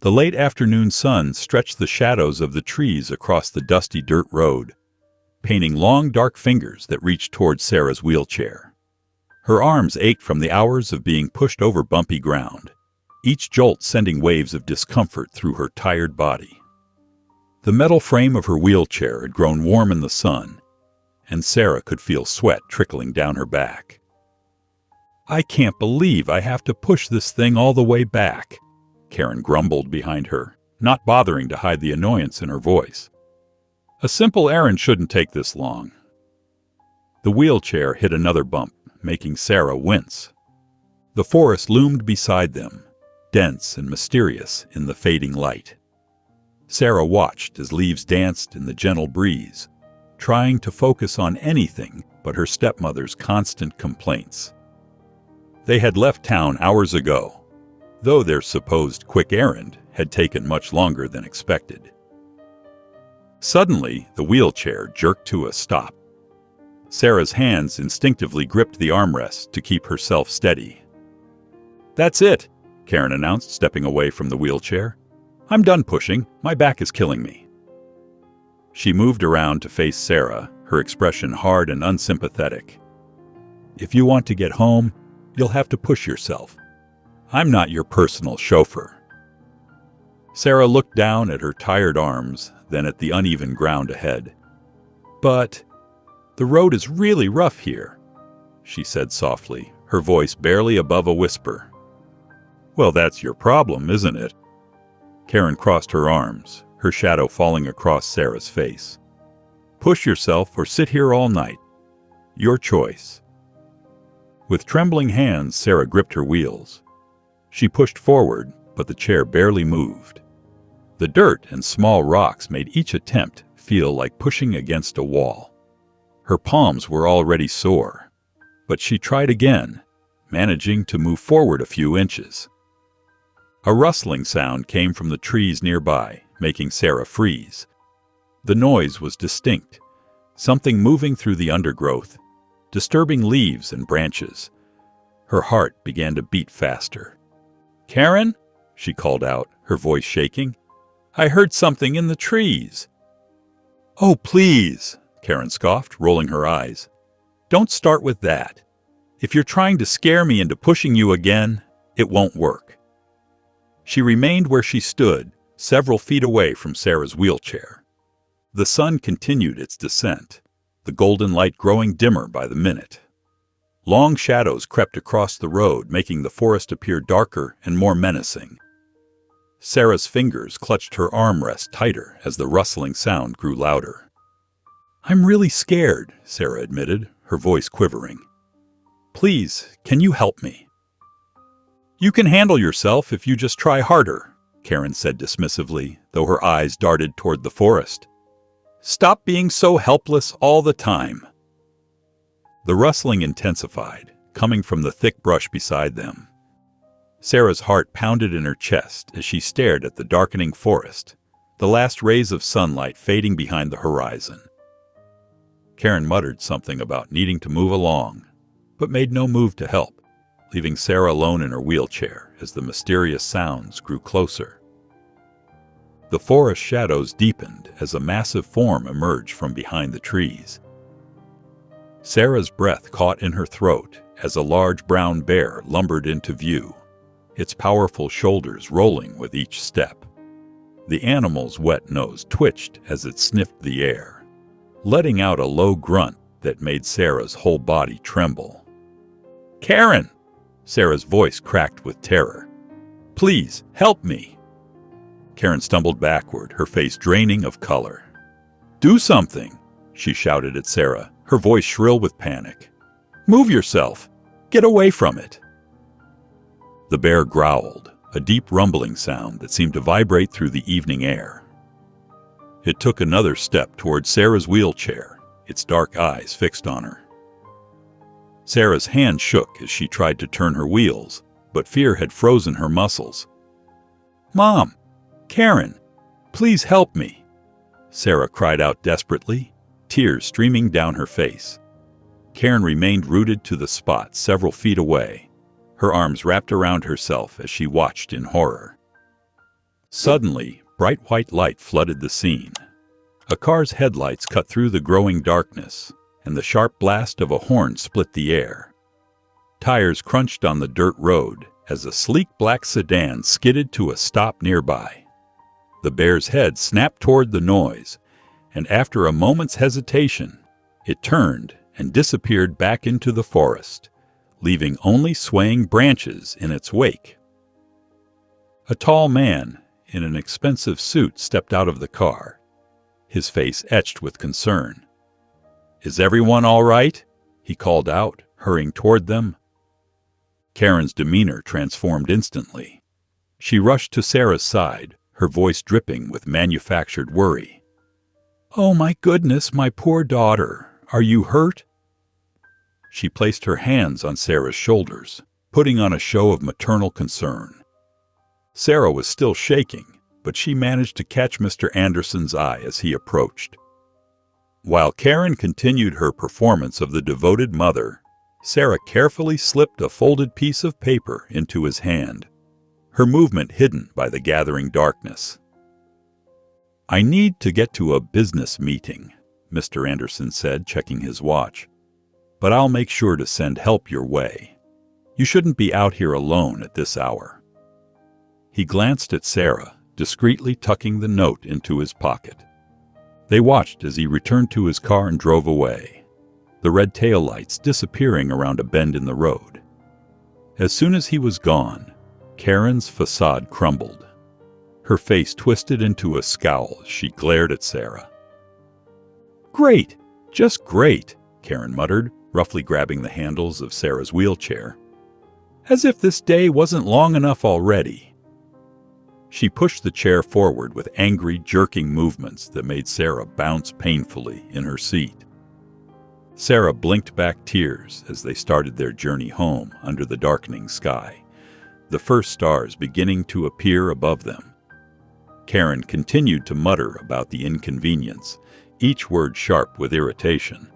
The late afternoon sun stretched the shadows of the trees across the dusty dirt road, painting long dark fingers that reached toward Sarah's wheelchair. Her arms ached from the hours of being pushed over bumpy ground, each jolt sending waves of discomfort through her tired body. The metal frame of her wheelchair had grown warm in the sun, and Sarah could feel sweat trickling down her back. "I can't believe I have to push this thing all the way back," Karen grumbled behind her, not bothering to hide the annoyance in her voice. "A simple errand shouldn't take this long." The wheelchair hit another bump, making Sarah wince. The forest loomed beside them, dense and mysterious in the fading light. Sarah watched as leaves danced in the gentle breeze, trying to focus on anything but her stepmother's constant complaints. They had left town hours ago, though their supposed quick errand had taken much longer than expected. Suddenly, the wheelchair jerked to a stop. Sarah's hands instinctively gripped the armrest to keep herself steady. "That's it," Karen announced, stepping away from the wheelchair. "I'm done pushing. My back is killing me." She moved around to face Sarah, her expression hard and unsympathetic. "If you want to get home, you'll have to push yourself. I'm not your personal chauffeur." Sarah looked down at her tired arms, then at the uneven ground ahead. "But the road is really rough here," she said softly, her voice barely above a whisper. "Well, that's your problem, isn't it?" Karen crossed her arms, her shadow falling across Sarah's face. "Push yourself or sit here all night. Your choice." With trembling hands, Sarah gripped her wheels. She pushed forward, but the chair barely moved. The dirt and small rocks made each attempt feel like pushing against a wall. Her palms were already sore, but she tried again, managing to move forward a few inches. A rustling sound came from the trees nearby, making Sarah freeze. The noise was distinct, something moving through the undergrowth, disturbing leaves and branches. Her heart began to beat faster. "Karen?" she called out, her voice shaking. "I heard something in the trees." "Oh, please," Karen scoffed, rolling her eyes. "Don't start with that. If you're trying to scare me into pushing you again, it won't work." She remained where she stood, several feet away from Sarah's wheelchair. The sun continued its descent, the golden light growing dimmer by the minute. Long shadows crept across the road, making the forest appear darker and more menacing. Sarah's fingers clutched her armrest tighter as the rustling sound grew louder. "I'm really scared," Sarah admitted, her voice quivering. "Please, can you help me?" "You can handle yourself if you just try harder," Karen said dismissively, though her eyes darted toward the forest. "Stop being so helpless all the time." The rustling intensified, coming from the thick brush beside them. Sarah's heart pounded in her chest as she stared at the darkening forest, the last rays of sunlight fading behind the horizon. Karen muttered something about needing to move along, but made no move to help, leaving Sarah alone in her wheelchair as the mysterious sounds grew closer. The forest shadows deepened as a massive form emerged from behind the trees. Sarah's breath caught in her throat as a large brown bear lumbered into view, its powerful shoulders rolling with each step. The animal's wet nose twitched as it sniffed the air, letting out a low grunt that made Sarah's whole body tremble. "Karen!" Sarah's voice cracked with terror. "Please, help me!" Karen stumbled backward, her face draining of color. "Do something!" she shouted at Sarah, her voice shrill with panic. "Move yourself! Get away from it!" The bear growled, a deep rumbling sound that seemed to vibrate through the evening air. It took another step toward Sarah's wheelchair, its dark eyes fixed on her. Sarah's hand shook as she tried to turn her wheels, but fear had frozen her muscles. "Mom! Karen! Please help me!" Sarah cried out desperately, tears streaming down her face. Karen remained rooted to the spot several feet away, her arms wrapped around herself as she watched in horror. Suddenly, bright white light flooded the scene. A car's headlights cut through the growing darkness, and the sharp blast of a horn split the air. Tires crunched on the dirt road as a sleek black sedan skidded to a stop nearby. The bear's head snapped toward the noise, and after a moment's hesitation, it turned and disappeared back into the forest, leaving only swaying branches in its wake. A tall man in an expensive suit stepped out of the car, his face etched with concern. "Is everyone all right?" he called out, hurrying toward them. Karen's demeanor transformed instantly. She rushed to Sarah's side, her voice dripping with manufactured worry. "Oh my goodness, my poor daughter. Are you hurt?" She placed her hands on Sarah's shoulders, putting on a show of maternal concern. Sarah was still shaking, but she managed to catch Mr. Anderson's eye as he approached. While Karen continued her performance of the devoted mother, Sarah carefully slipped a folded piece of paper into his hand, her movement hidden by the gathering darkness. "I need to get to a business meeting," Mr. Anderson said, checking his watch. "But I'll make sure to send help your way. You shouldn't be out here alone at this hour." He glanced at Sarah, discreetly tucking the note into his pocket. They watched as he returned to his car and drove away, the red taillights disappearing around a bend in the road. As soon as he was gone, Karen's facade crumbled. Her face twisted into a scowl as she glared at Sarah. "Great! Just great!" Karen muttered, roughly grabbing the handles of Sarah's wheelchair. "As if this day wasn't long enough already." She pushed the chair forward with angry, jerking movements that made Sarah bounce painfully in her seat. Sarah blinked back tears as they started their journey home under the darkening sky, the first stars beginning to appear above them. Karen continued to mutter about the inconvenience, each word sharp with irritation,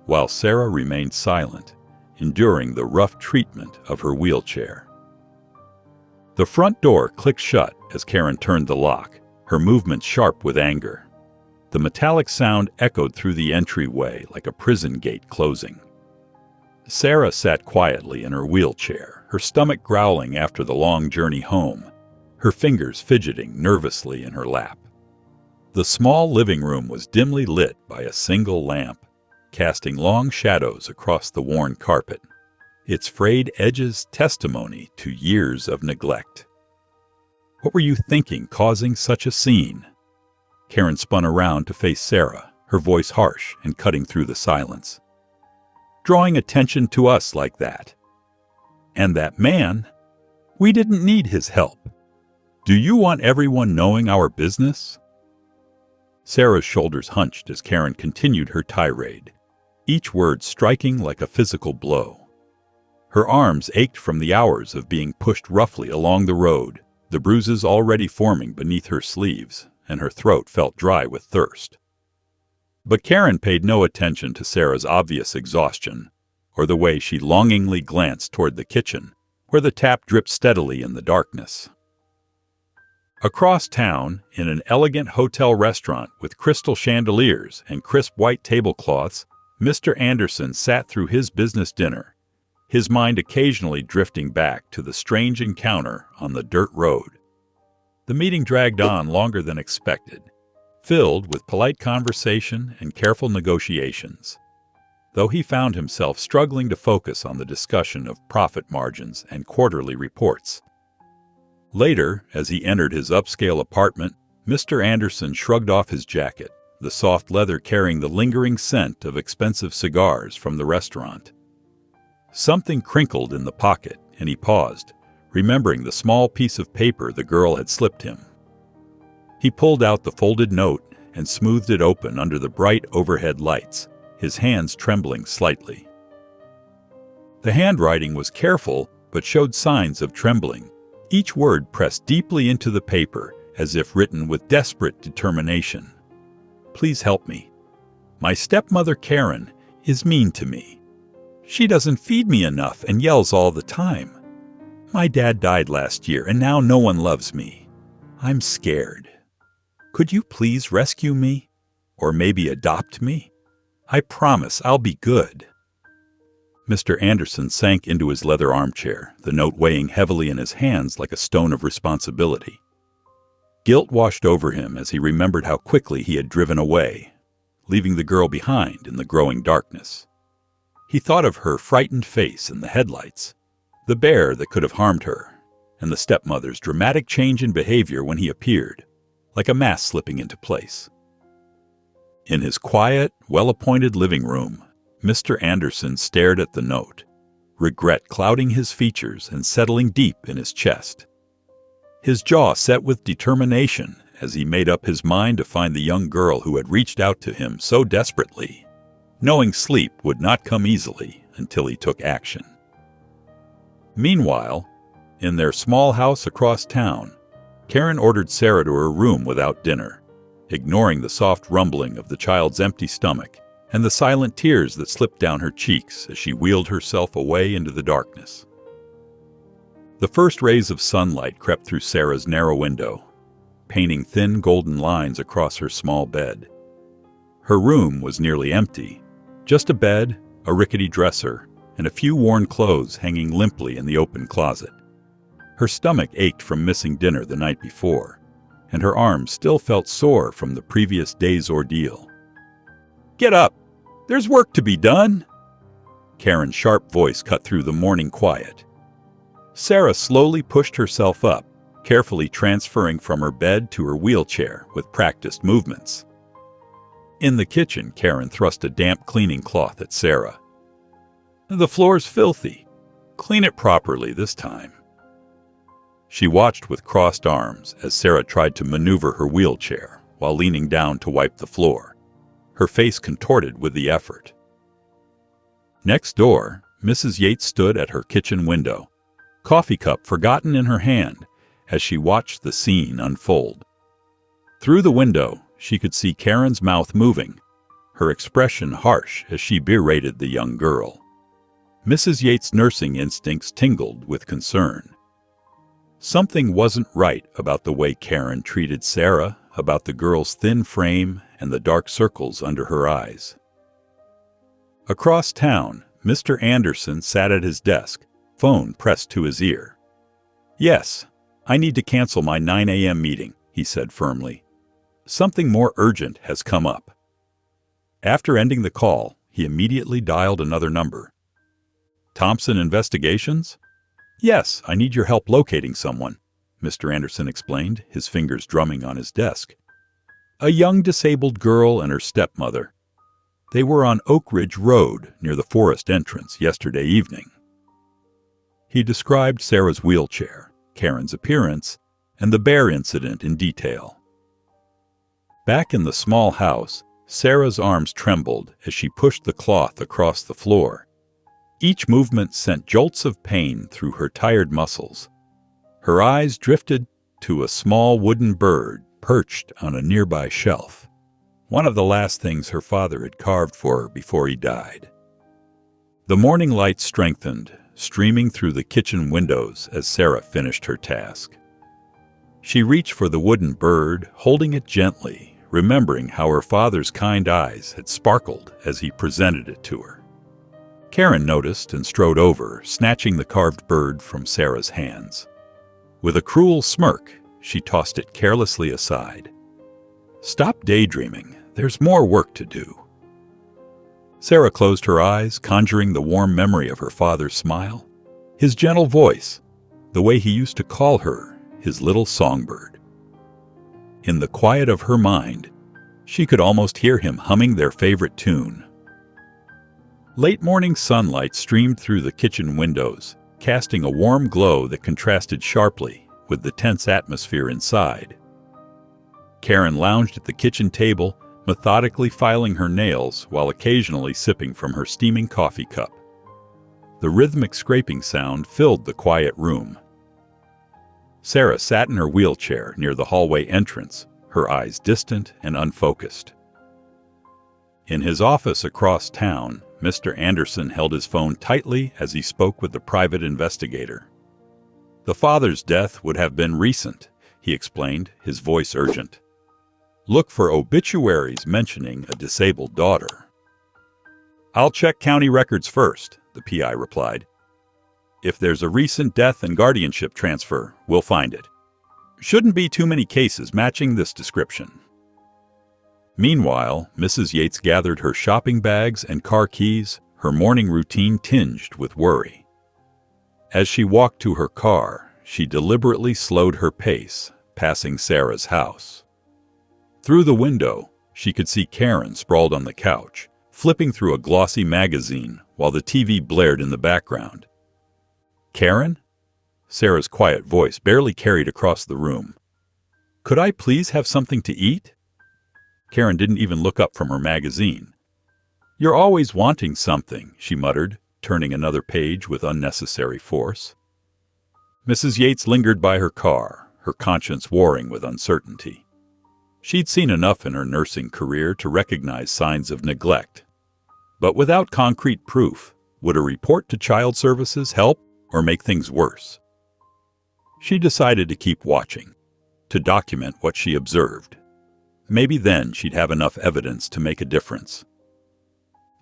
while Sarah remained silent, enduring the rough treatment of her wheelchair. The front door clicked shut as Karen turned the lock, her movements sharp with anger. The metallic sound echoed through the entryway like a prison gate closing. Sarah sat quietly in her wheelchair, her stomach growling after the long journey home, her fingers fidgeting nervously in her lap. The small living room was dimly lit by a single lamp, casting long shadows across the worn carpet, its frayed edges testimony to years of neglect. "What were you thinking, causing such a scene?" Karen spun around to face Sarah, her voice harsh and cutting through the silence. "Drawing attention to us like that. And that man, we didn't need his help. Do you want everyone knowing our business?" Sarah's shoulders hunched as Karen continued her tirade, each word striking like a physical blow. Her arms ached from the hours of being pushed roughly along the road, the bruises already forming beneath her sleeves, and her throat felt dry with thirst. But Karen paid no attention to Sarah's obvious exhaustion, or the way she longingly glanced toward the kitchen, where the tap dripped steadily in the darkness. Across town, in an elegant hotel restaurant with crystal chandeliers and crisp white tablecloths, Mr. Anderson sat through his business dinner, his mind occasionally drifting back to the strange encounter on the dirt road. The meeting dragged on longer than expected, filled with polite conversation and careful negotiations, though he found himself struggling to focus on the discussion of profit margins and quarterly reports. Later, as he entered his upscale apartment, Mr. Anderson shrugged off his jacket, the soft leather carrying the lingering scent of expensive cigars from the restaurant. Something crinkled in the pocket, and he paused, remembering the small piece of paper the girl had slipped him. He pulled out the folded note and smoothed it open under the bright overhead lights, his hands trembling slightly. The handwriting was careful, but showed signs of trembling, each word pressed deeply into the paper as if written with desperate determination. "Please help me. My stepmother Karen is mean to me. She doesn't feed me enough and yells all the time. My dad died last year and now no one loves me. I'm scared. Could you please rescue me? Or maybe adopt me? I promise I'll be good." Mr. Anderson sank into his leather armchair, the note weighing heavily in his hands like a stone of responsibility. Guilt washed over him as he remembered how quickly he had driven away, leaving the girl behind in the growing darkness. He thought of her frightened face in the headlights, the bear that could have harmed her, and the stepmother's dramatic change in behavior when he appeared, like a mask slipping into place. In his quiet, well-appointed living room, Mr. Anderson stared at the note, regret clouding his features and settling deep in his chest. His jaw set with determination as he made up his mind to find the young girl who had reached out to him so desperately, knowing sleep would not come easily until he took action. Meanwhile, in their small house across town, Karen ordered Sarah to her room without dinner, ignoring the soft rumbling of the child's empty stomach and the silent tears that slipped down her cheeks as she wheeled herself away into the darkness. The first rays of sunlight crept through Sarah's narrow window, painting thin golden lines across her small bed. Her room was nearly empty, just a bed, a rickety dresser, and a few worn clothes hanging limply in the open closet. Her stomach ached from missing dinner the night before, and her arms still felt sore from the previous day's ordeal. "Get up! There's work to be done!" Karen's sharp voice cut through the morning quiet. Sarah slowly pushed herself up, carefully transferring from her bed to her wheelchair with practiced movements. In the kitchen, Karen thrust a damp cleaning cloth at Sarah. "The floor's filthy. Clean it properly this time." She watched with crossed arms as Sarah tried to maneuver her wheelchair while leaning down to wipe the floor, her face contorted with the effort. Next door, Mrs. Yates stood at her kitchen window, coffee cup forgotten in her hand, as she watched the scene unfold. Through the window, she could see Karen's mouth moving, her expression harsh as she berated the young girl. Mrs. Yates' nursing instincts tingled with concern. Something wasn't right about the way Karen treated Sarah, about the girl's thin frame and the dark circles under her eyes. Across town, Mr. Anderson sat at his desk, phone pressed to his ear. "Yes, I need to cancel my 9 a.m. meeting," he said firmly. "Something more urgent has come up." After ending the call, he immediately dialed another number. "Thompson Investigations?" "Yes, I need your help locating someone," Mr. Anderson explained, his fingers drumming on his desk. "A young disabled girl and her stepmother. They were on Oak Ridge Road near the forest entrance yesterday evening." He described Sarah's wheelchair, Karen's appearance, and the bear incident in detail. Back in the small house, Sarah's arms trembled as she pushed the cloth across the floor. Each movement sent jolts of pain through her tired muscles. Her eyes drifted to a small wooden bird perched on a nearby shelf, one of the last things her father had carved for her before he died. The morning light strengthened, streaming through the kitchen windows as Sarah finished her task. She reached for the wooden bird, holding it gently, remembering how her father's kind eyes had sparkled as he presented it to her. Karen noticed and strode over, snatching the carved bird from Sarah's hands. With a cruel smirk, she tossed it carelessly aside. "Stop daydreaming. There's more work to do." Sarah closed her eyes, conjuring the warm memory of her father's smile, his gentle voice, the way he used to call her his little songbird. In the quiet of her mind, she could almost hear him humming their favorite tune. Late morning sunlight streamed through the kitchen windows, casting a warm glow that contrasted sharply with the tense atmosphere inside. Karen lounged at the kitchen table, methodically filing her nails while occasionally sipping from her steaming coffee cup. The rhythmic scraping sound filled the quiet room. Sarah sat in her wheelchair near the hallway entrance, her eyes distant and unfocused. In his office across town, Mr. Anderson held his phone tightly as he spoke with the private investigator. The father's death would have been recent, he explained, his voice urgent. "Look for obituaries mentioning a disabled daughter." "I'll check county records first," the PI replied. "If there's a recent death and guardianship transfer, we'll find it. Shouldn't be too many cases matching this description." Meanwhile, Mrs. Yates gathered her shopping bags and car keys, her morning routine tinged with worry. As she walked to her car, she deliberately slowed her pace, passing Sarah's house. Through the window, she could see Karen sprawled on the couch, flipping through a glossy magazine while the TV blared in the background. "Karen?" Sarah's quiet voice barely carried across the room. "Could I please have something to eat?" Karen didn't even look up from her magazine. "You're always wanting something," she muttered, turning another page with unnecessary force. Mrs. Yates lingered by her car, her conscience warring with uncertainty. She'd seen enough in her nursing career to recognize signs of neglect. But without concrete proof, would a report to child services help or make things worse? She decided to keep watching, to document what she observed. Maybe then she'd have enough evidence to make a difference.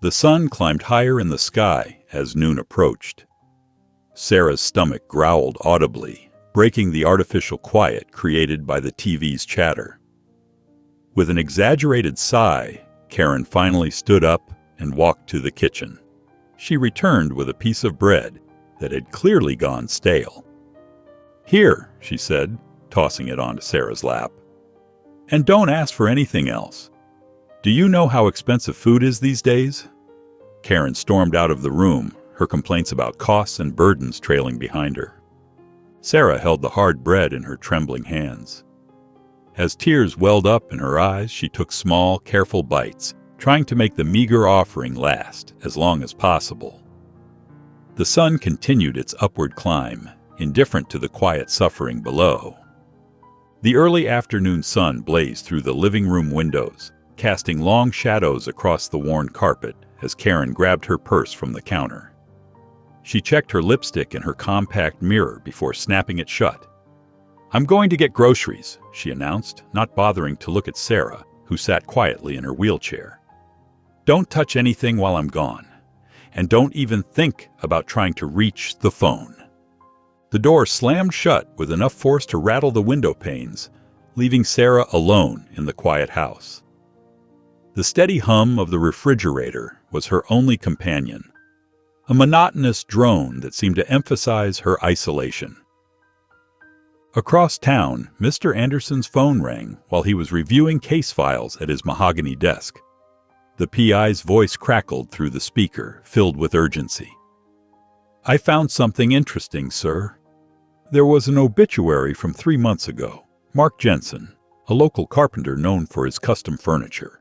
The sun climbed higher in the sky as noon approached. Sarah's stomach growled audibly, breaking the artificial quiet created by the TV's chatter. With an exaggerated sigh, Karen finally stood up and walked to the kitchen. She returned with a piece of bread that had clearly gone stale. "Here," she said, tossing it onto Sarah's lap. "And don't ask for anything else. Do you know how expensive food is these days?" Karen stormed out of the room, her complaints about costs and burdens trailing behind her. Sarah held the hard bread in her trembling hands. As tears welled up in her eyes, she took small, careful bites, trying to make the meager offering last as long as possible. The sun continued its upward climb, indifferent to the quiet suffering below. The early afternoon sun blazed through the living room windows, casting long shadows across the worn carpet as Karen grabbed her purse from the counter. She checked her lipstick in her compact mirror before snapping it shut. "I'm going to get groceries," she announced, not bothering to look at Sarah, who sat quietly in her wheelchair. "Don't touch anything while I'm gone, and don't even think about trying to reach the phone." The door slammed shut with enough force to rattle the window panes, leaving Sarah alone in the quiet house. The steady hum of the refrigerator was her only companion, a monotonous drone that seemed to emphasize her isolation. Across town, Mr. Anderson's phone rang while he was reviewing case files at his mahogany desk. The PI's voice crackled through the speaker, filled with urgency. "I found something interesting, sir. There was an obituary from 3 months ago. Mark Jensen, a local carpenter known for his custom furniture.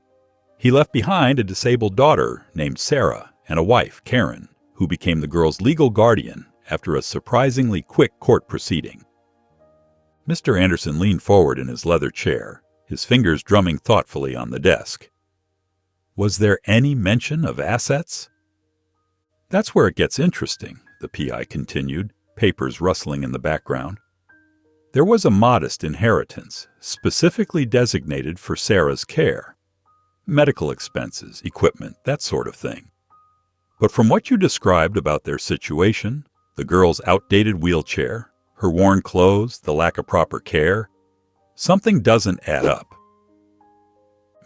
He left behind a disabled daughter named Sarah and a wife, Karen, who became the girl's legal guardian after a surprisingly quick court proceeding." Mr. Anderson leaned forward in his leather chair, his fingers drumming thoughtfully on the desk. "Was there any mention of assets?" "That's where it gets interesting," the PI continued, papers rustling in the background. "There was a modest inheritance, specifically designated for Sarah's care. Medical expenses, equipment, that sort of thing. But from what you described about their situation, the girl's outdated wheelchair, her worn clothes, the lack of proper care, something doesn't add up."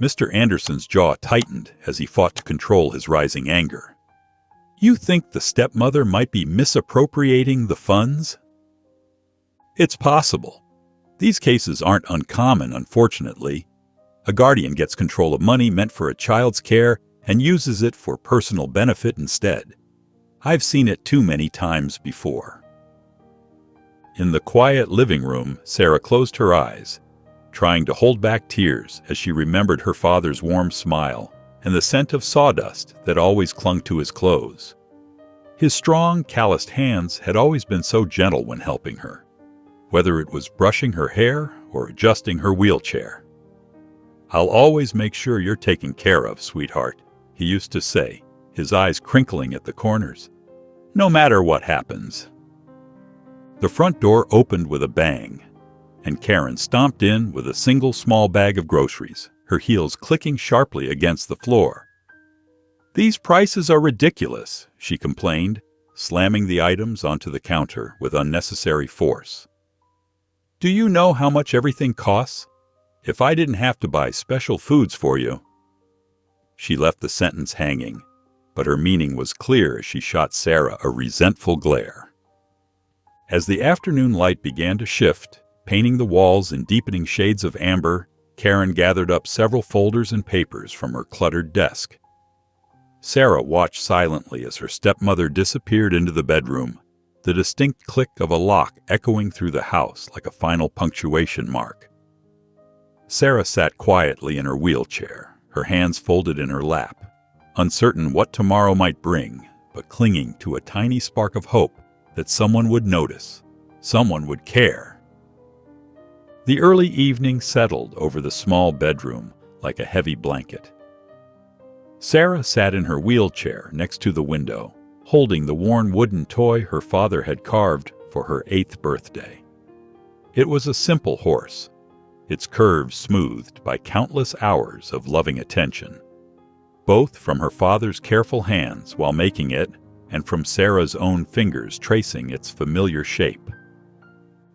Mr. Anderson's jaw tightened as he fought to control his rising anger. "You think the stepmother might be misappropriating the funds?" "It's possible. These cases aren't uncommon, unfortunately. A guardian gets control of money meant for a child's care and uses it for personal benefit instead. I've seen it too many times before." In the quiet living room, Sarah closed her eyes, trying to hold back tears as she remembered her father's warm smile and the scent of sawdust that always clung to his clothes. His strong, calloused hands had always been so gentle when helping her, whether it was brushing her hair or adjusting her wheelchair. "I'll always make sure you're taken care of, sweetheart," he used to say, his eyes crinkling at the corners. "No matter what happens." The front door opened with a bang, and Karen stomped in with a single small bag of groceries, her heels clicking sharply against the floor. "These prices are ridiculous," she complained, slamming the items onto the counter with unnecessary force. "Do you know how much everything costs? If I didn't have to buy special foods for you—" She left the sentence hanging, but her meaning was clear as she shot Sarah a resentful glare. As the afternoon light began to shift, painting the walls in deepening shades of amber, Karen gathered up several folders and papers from her cluttered desk. Sarah watched silently as her stepmother disappeared into the bedroom, the distinct click of a lock echoing through the house like a final punctuation mark. Sarah sat quietly in her wheelchair, her hands folded in her lap, uncertain what tomorrow might bring, but clinging to a tiny spark of hope that someone would notice, someone would care. The early evening settled over the small bedroom like a heavy blanket. Sarah sat in her wheelchair next to the window, holding the worn wooden toy her father had carved for her 8th birthday. It was a simple horse, its curves smoothed by countless hours of loving attention, both from her father's careful hands while making it and from Sarah's own fingers tracing its familiar shape.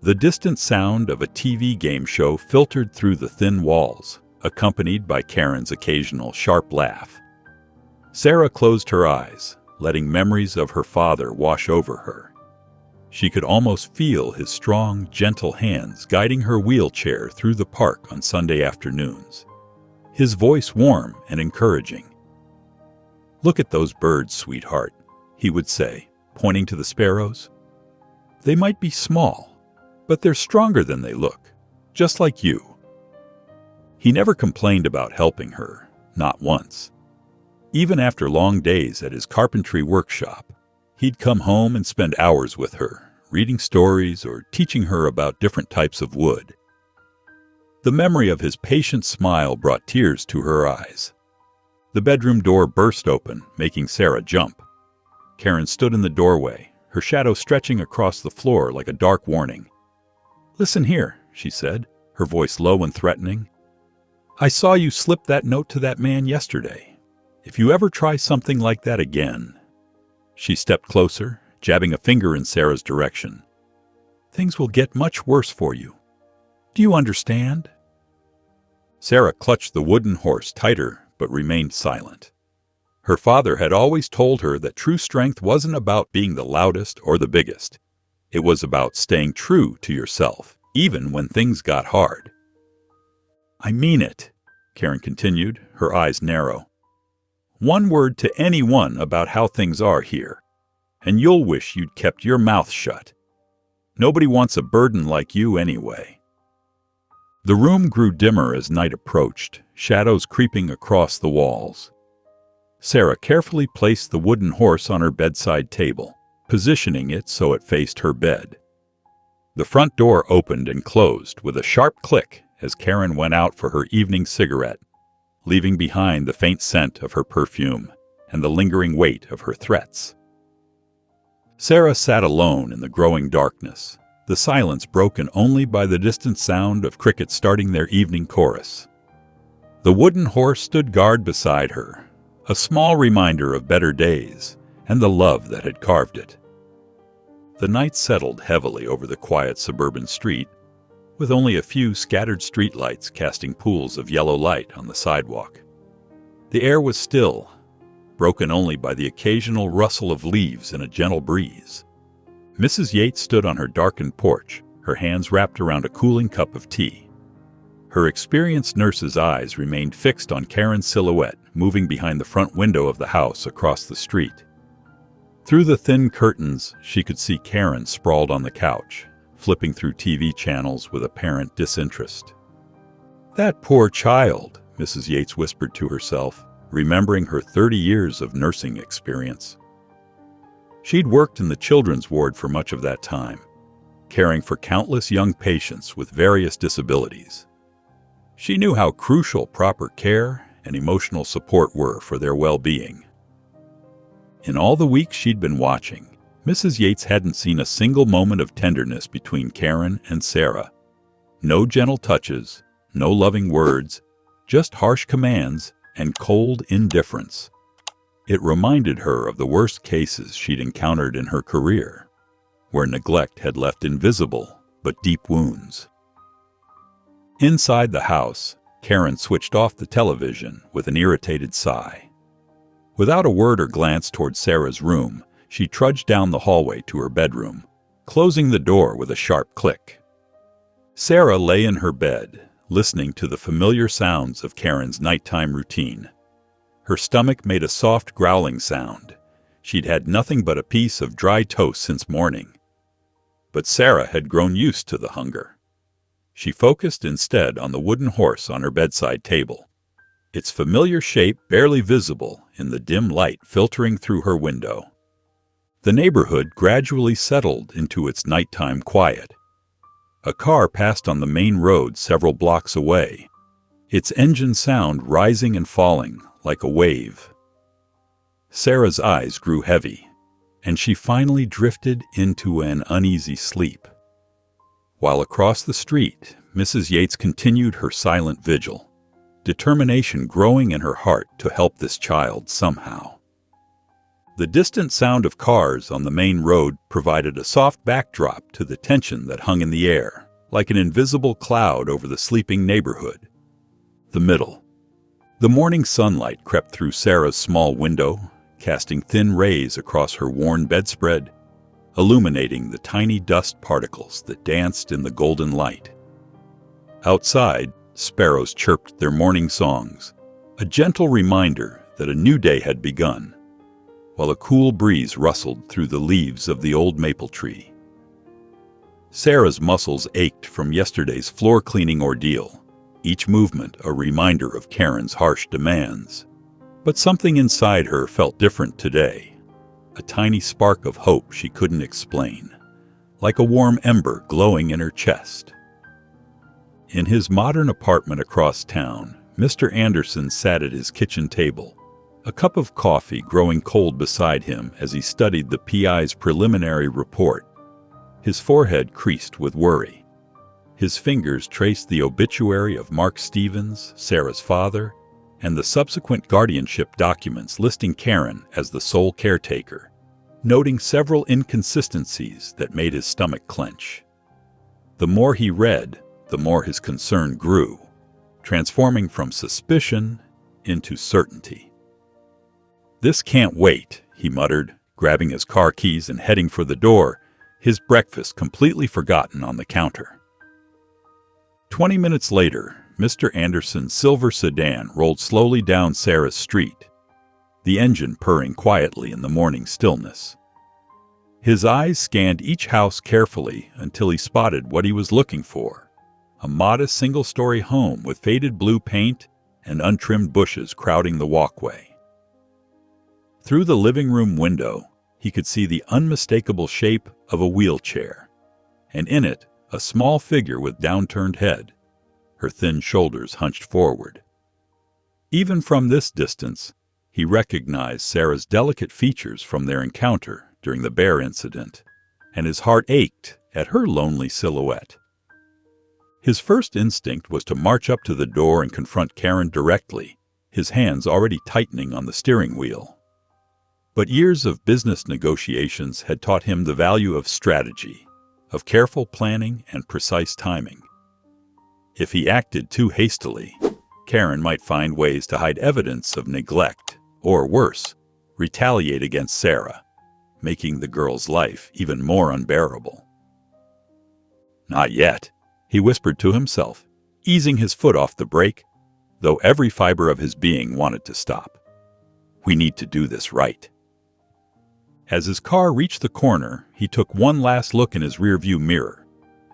The distant sound of a TV game show filtered through the thin walls, accompanied by Karen's occasional sharp laugh. Sarah closed her eyes, letting memories of her father wash over her. She could almost feel his strong, gentle hands guiding her wheelchair through the park on Sunday afternoons, his voice warm and encouraging. "Look at those birds, sweetheart," he would say, pointing to the sparrows. "They might be small, but they're stronger than they look, just like you." He never complained about helping her, not once. Even after long days at his carpentry workshop, he'd come home and spend hours with her, reading stories or teaching her about different types of wood. The memory of his patient smile brought tears to her eyes. The bedroom door burst open, making Sarah jump. Karen stood in the doorway, her shadow stretching across the floor like a dark warning. "Listen here," she said, her voice low and threatening. "I saw you slip that note to that man yesterday. If you ever try something like that again—" She stepped closer, jabbing a finger in Sarah's direction. "Things will get much worse for you. Do you understand?" Sarah clutched the wooden horse tighter but remained silent. Her father had always told her that true strength wasn't about being the loudest or the biggest. It was about staying true to yourself, even when things got hard. "I mean it," Karen continued, her eyes narrow. "One word to anyone about how things are here, and you'll wish you'd kept your mouth shut. Nobody wants a burden like you anyway." The room grew dimmer as night approached, shadows creeping across the walls. Sarah carefully placed the wooden horse on her bedside table, positioning it so it faced her bed. The front door opened and closed with a sharp click as Karen went out for her evening cigarette, leaving behind the faint scent of her perfume and the lingering weight of her threats. Sarah sat alone in the growing darkness, the silence broken only by the distant sound of crickets starting their evening chorus. The wooden horse stood guard beside her, a small reminder of better days and the love that had carved it. The night settled heavily over the quiet suburban street, with only a few scattered streetlights casting pools of yellow light on the sidewalk. The air was still, broken only by the occasional rustle of leaves in a gentle breeze. Mrs. Yates stood on her darkened porch, her hands wrapped around a cooling cup of tea. Her experienced nurse's eyes remained fixed on Karen's silhouette moving behind the front window of the house across the street. Through the thin curtains, she could see Karen sprawled on the couch, flipping through TV channels with apparent disinterest. "That poor child," Mrs. Yates whispered to herself, remembering her 30 years of nursing experience. She'd worked in the children's ward for much of that time, caring for countless young patients with various disabilities. She knew how crucial proper care and emotional support were for their well-being. In all the weeks she'd been watching, Mrs. Yates hadn't seen a single moment of tenderness between Karen and Sarah. No gentle touches, no loving words, just harsh commands and cold indifference. It reminded her of the worst cases she'd encountered in her career, where neglect had left invisible but deep wounds. Inside the house, Karen switched off the television with an irritated sigh. Without a word or glance toward Sarah's room, she trudged down the hallway to her bedroom, closing the door with a sharp click. Sarah lay in her bed, listening to the familiar sounds of Karen's nighttime routine. Her stomach made a soft growling sound. She'd had nothing but a piece of dry toast since morning. But Sarah had grown used to the hunger. She focused instead on the wooden horse on her bedside table, its familiar shape barely visible in the dim light filtering through her window. The neighborhood gradually settled into its nighttime quiet. A car passed on the main road several blocks away, its engine sound rising and falling like a wave. Sarah's eyes grew heavy, and she finally drifted into an uneasy sleep. While across the street, Mrs. Yates continued her silent vigil, determination growing in her heart to help this child somehow. The distant sound of cars on the main road provided a soft backdrop to the tension that hung in the air, like an invisible cloud over the sleeping neighborhood. The middle. The morning sunlight crept through Sarah's small window, casting thin rays across her worn bedspread, illuminating the tiny dust particles that danced in the golden light. Outside, sparrows chirped their morning songs, a gentle reminder that a new day had begun, while a cool breeze rustled through the leaves of the old maple tree. Sarah's muscles ached from yesterday's floor-cleaning ordeal, each movement a reminder of Karen's harsh demands. But something inside her felt different today, a tiny spark of hope she couldn't explain, like a warm ember glowing in her chest. In his modern apartment across town, Mr. Anderson sat at his kitchen table, a cup of coffee growing cold beside him as he studied the PI's preliminary report. His forehead creased with worry. His fingers traced the obituary of Mark Stevens, Sarah's father, and the subsequent guardianship documents listing Karen as the sole caretaker, noting several inconsistencies that made his stomach clench. The more he read, the more his concern grew, transforming from suspicion into certainty. "This can't wait," he muttered, grabbing his car keys and heading for the door, his breakfast completely forgotten on the counter. 20 minutes later, Mr. Anderson's silver sedan rolled slowly down Sarah's street, the engine purring quietly in the morning stillness. His eyes scanned each house carefully until he spotted what he was looking for, a modest single-story home with faded blue paint and untrimmed bushes crowding the walkway. Through the living room window, he could see the unmistakable shape of a wheelchair, and in it, a small figure with downturned head, her thin shoulders hunched forward. Even from this distance, he recognized Sarah's delicate features from their encounter during the bear incident, and his heart ached at her lonely silhouette. His first instinct was to march up to the door and confront Karen directly, his hands already tightening on the steering wheel. But years of business negotiations had taught him the value of strategy, of careful planning and precise timing. If he acted too hastily, Karen might find ways to hide evidence of neglect, or worse, retaliate against Sarah, making the girl's life even more unbearable. "Not yet," he whispered to himself, easing his foot off the brake, though every fiber of his being wanted to stop. "We need to do this right." As his car reached the corner, he took one last look in his rearview mirror,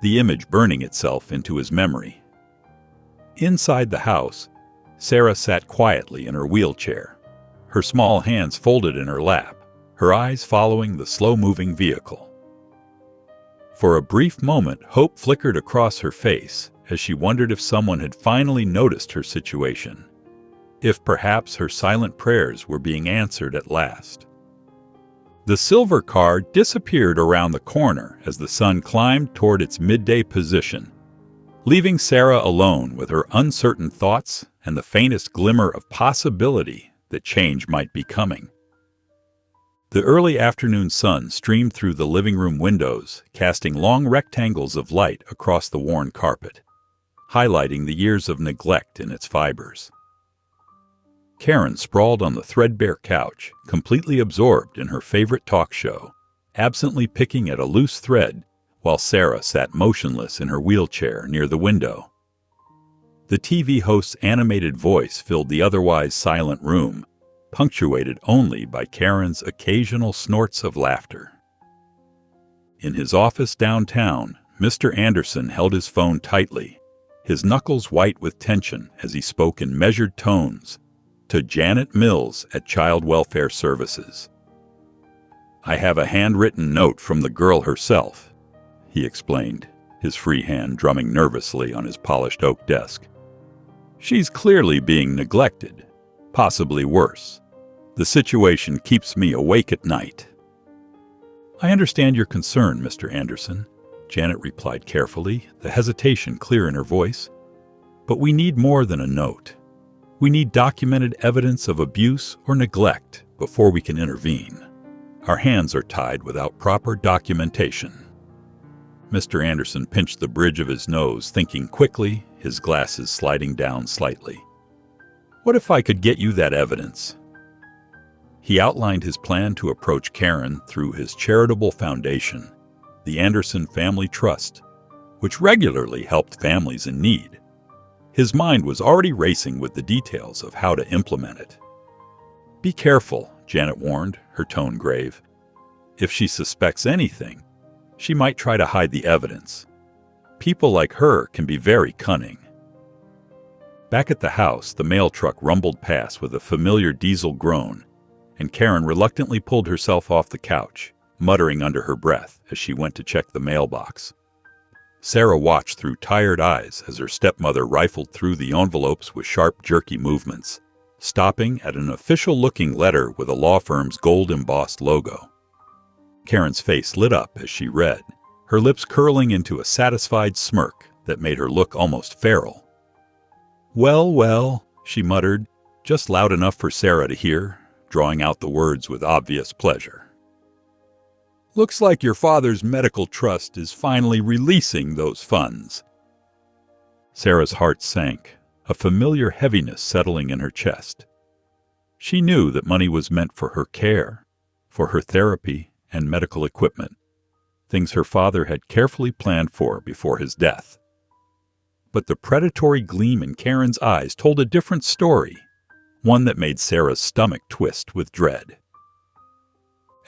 the image burning itself into his memory. Inside the house, Sarah sat quietly in her wheelchair, her small hands folded in her lap, her eyes following the slow-moving vehicle. For a brief moment, hope flickered across her face as she wondered if someone had finally noticed her situation, if perhaps her silent prayers were being answered at last. The silver car disappeared around the corner as the sun climbed toward its midday position, leaving Sarah alone with her uncertain thoughts and the faintest glimmer of possibility that change might be coming. The early afternoon sun streamed through the living room windows, casting long rectangles of light across the worn carpet, highlighting the years of neglect in its fibers. Karen sprawled on the threadbare couch, completely absorbed in her favorite talk show, absently picking at a loose thread while Sarah sat motionless in her wheelchair near the window. The TV host's animated voice filled the otherwise silent room, punctuated only by Karen's occasional snorts of laughter. In his office downtown, Mr. Anderson held his phone tightly, his knuckles white with tension as he spoke in measured tones to Janet Mills at Child Welfare Services. "I have a handwritten note from the girl herself," he explained, his free hand drumming nervously on his polished oak desk. "She's clearly being neglected, possibly worse. The situation keeps me awake at night." "I understand your concern, Mr. Anderson," Janet replied carefully, the hesitation clear in her voice. "But we need more than a note. We need documented evidence of abuse or neglect before we can intervene. Our hands are tied without proper documentation." Mr. Anderson pinched the bridge of his nose, thinking quickly, his glasses sliding down slightly. "What if I could get you that evidence?" He outlined his plan to approach Karen through his charitable foundation, the Anderson Family Trust, which regularly helped families in need. His mind was already racing with the details of how to implement it. "Be careful," Janet warned, her tone grave. "If she suspects anything, she might try to hide the evidence. People like her can be very cunning." Back at the house, the mail truck rumbled past with a familiar diesel groan, and Karen reluctantly pulled herself off the couch, muttering under her breath as she went to check the mailbox. Sarah watched through tired eyes as her stepmother rifled through the envelopes with sharp, jerky movements, stopping at an official-looking letter with a law firm's gold-embossed logo. Karen's face lit up as she read, her lips curling into a satisfied smirk that made her look almost feral. "Well, well," she muttered, just loud enough for Sarah to hear, drawing out the words with obvious pleasure. "Looks like your father's medical trust is finally releasing those funds." Sarah's heart sank, a familiar heaviness settling in her chest. She knew that money was meant for her care, for her therapy and medical equipment, things her father had carefully planned for before his death. But the predatory gleam in Karen's eyes told a different story, one that made Sarah's stomach twist with dread.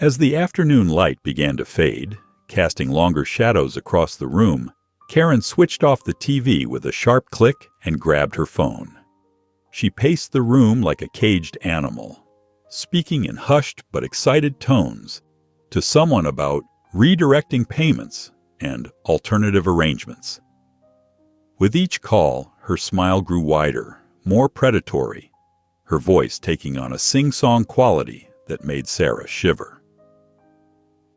As the afternoon light began to fade, casting longer shadows across the room, Karen switched off the TV with a sharp click and grabbed her phone. She paced the room like a caged animal, speaking in hushed but excited tones to someone about redirecting payments and alternative arrangements. With each call, her smile grew wider, more predatory, her voice taking on a sing-song quality that made Sarah shiver.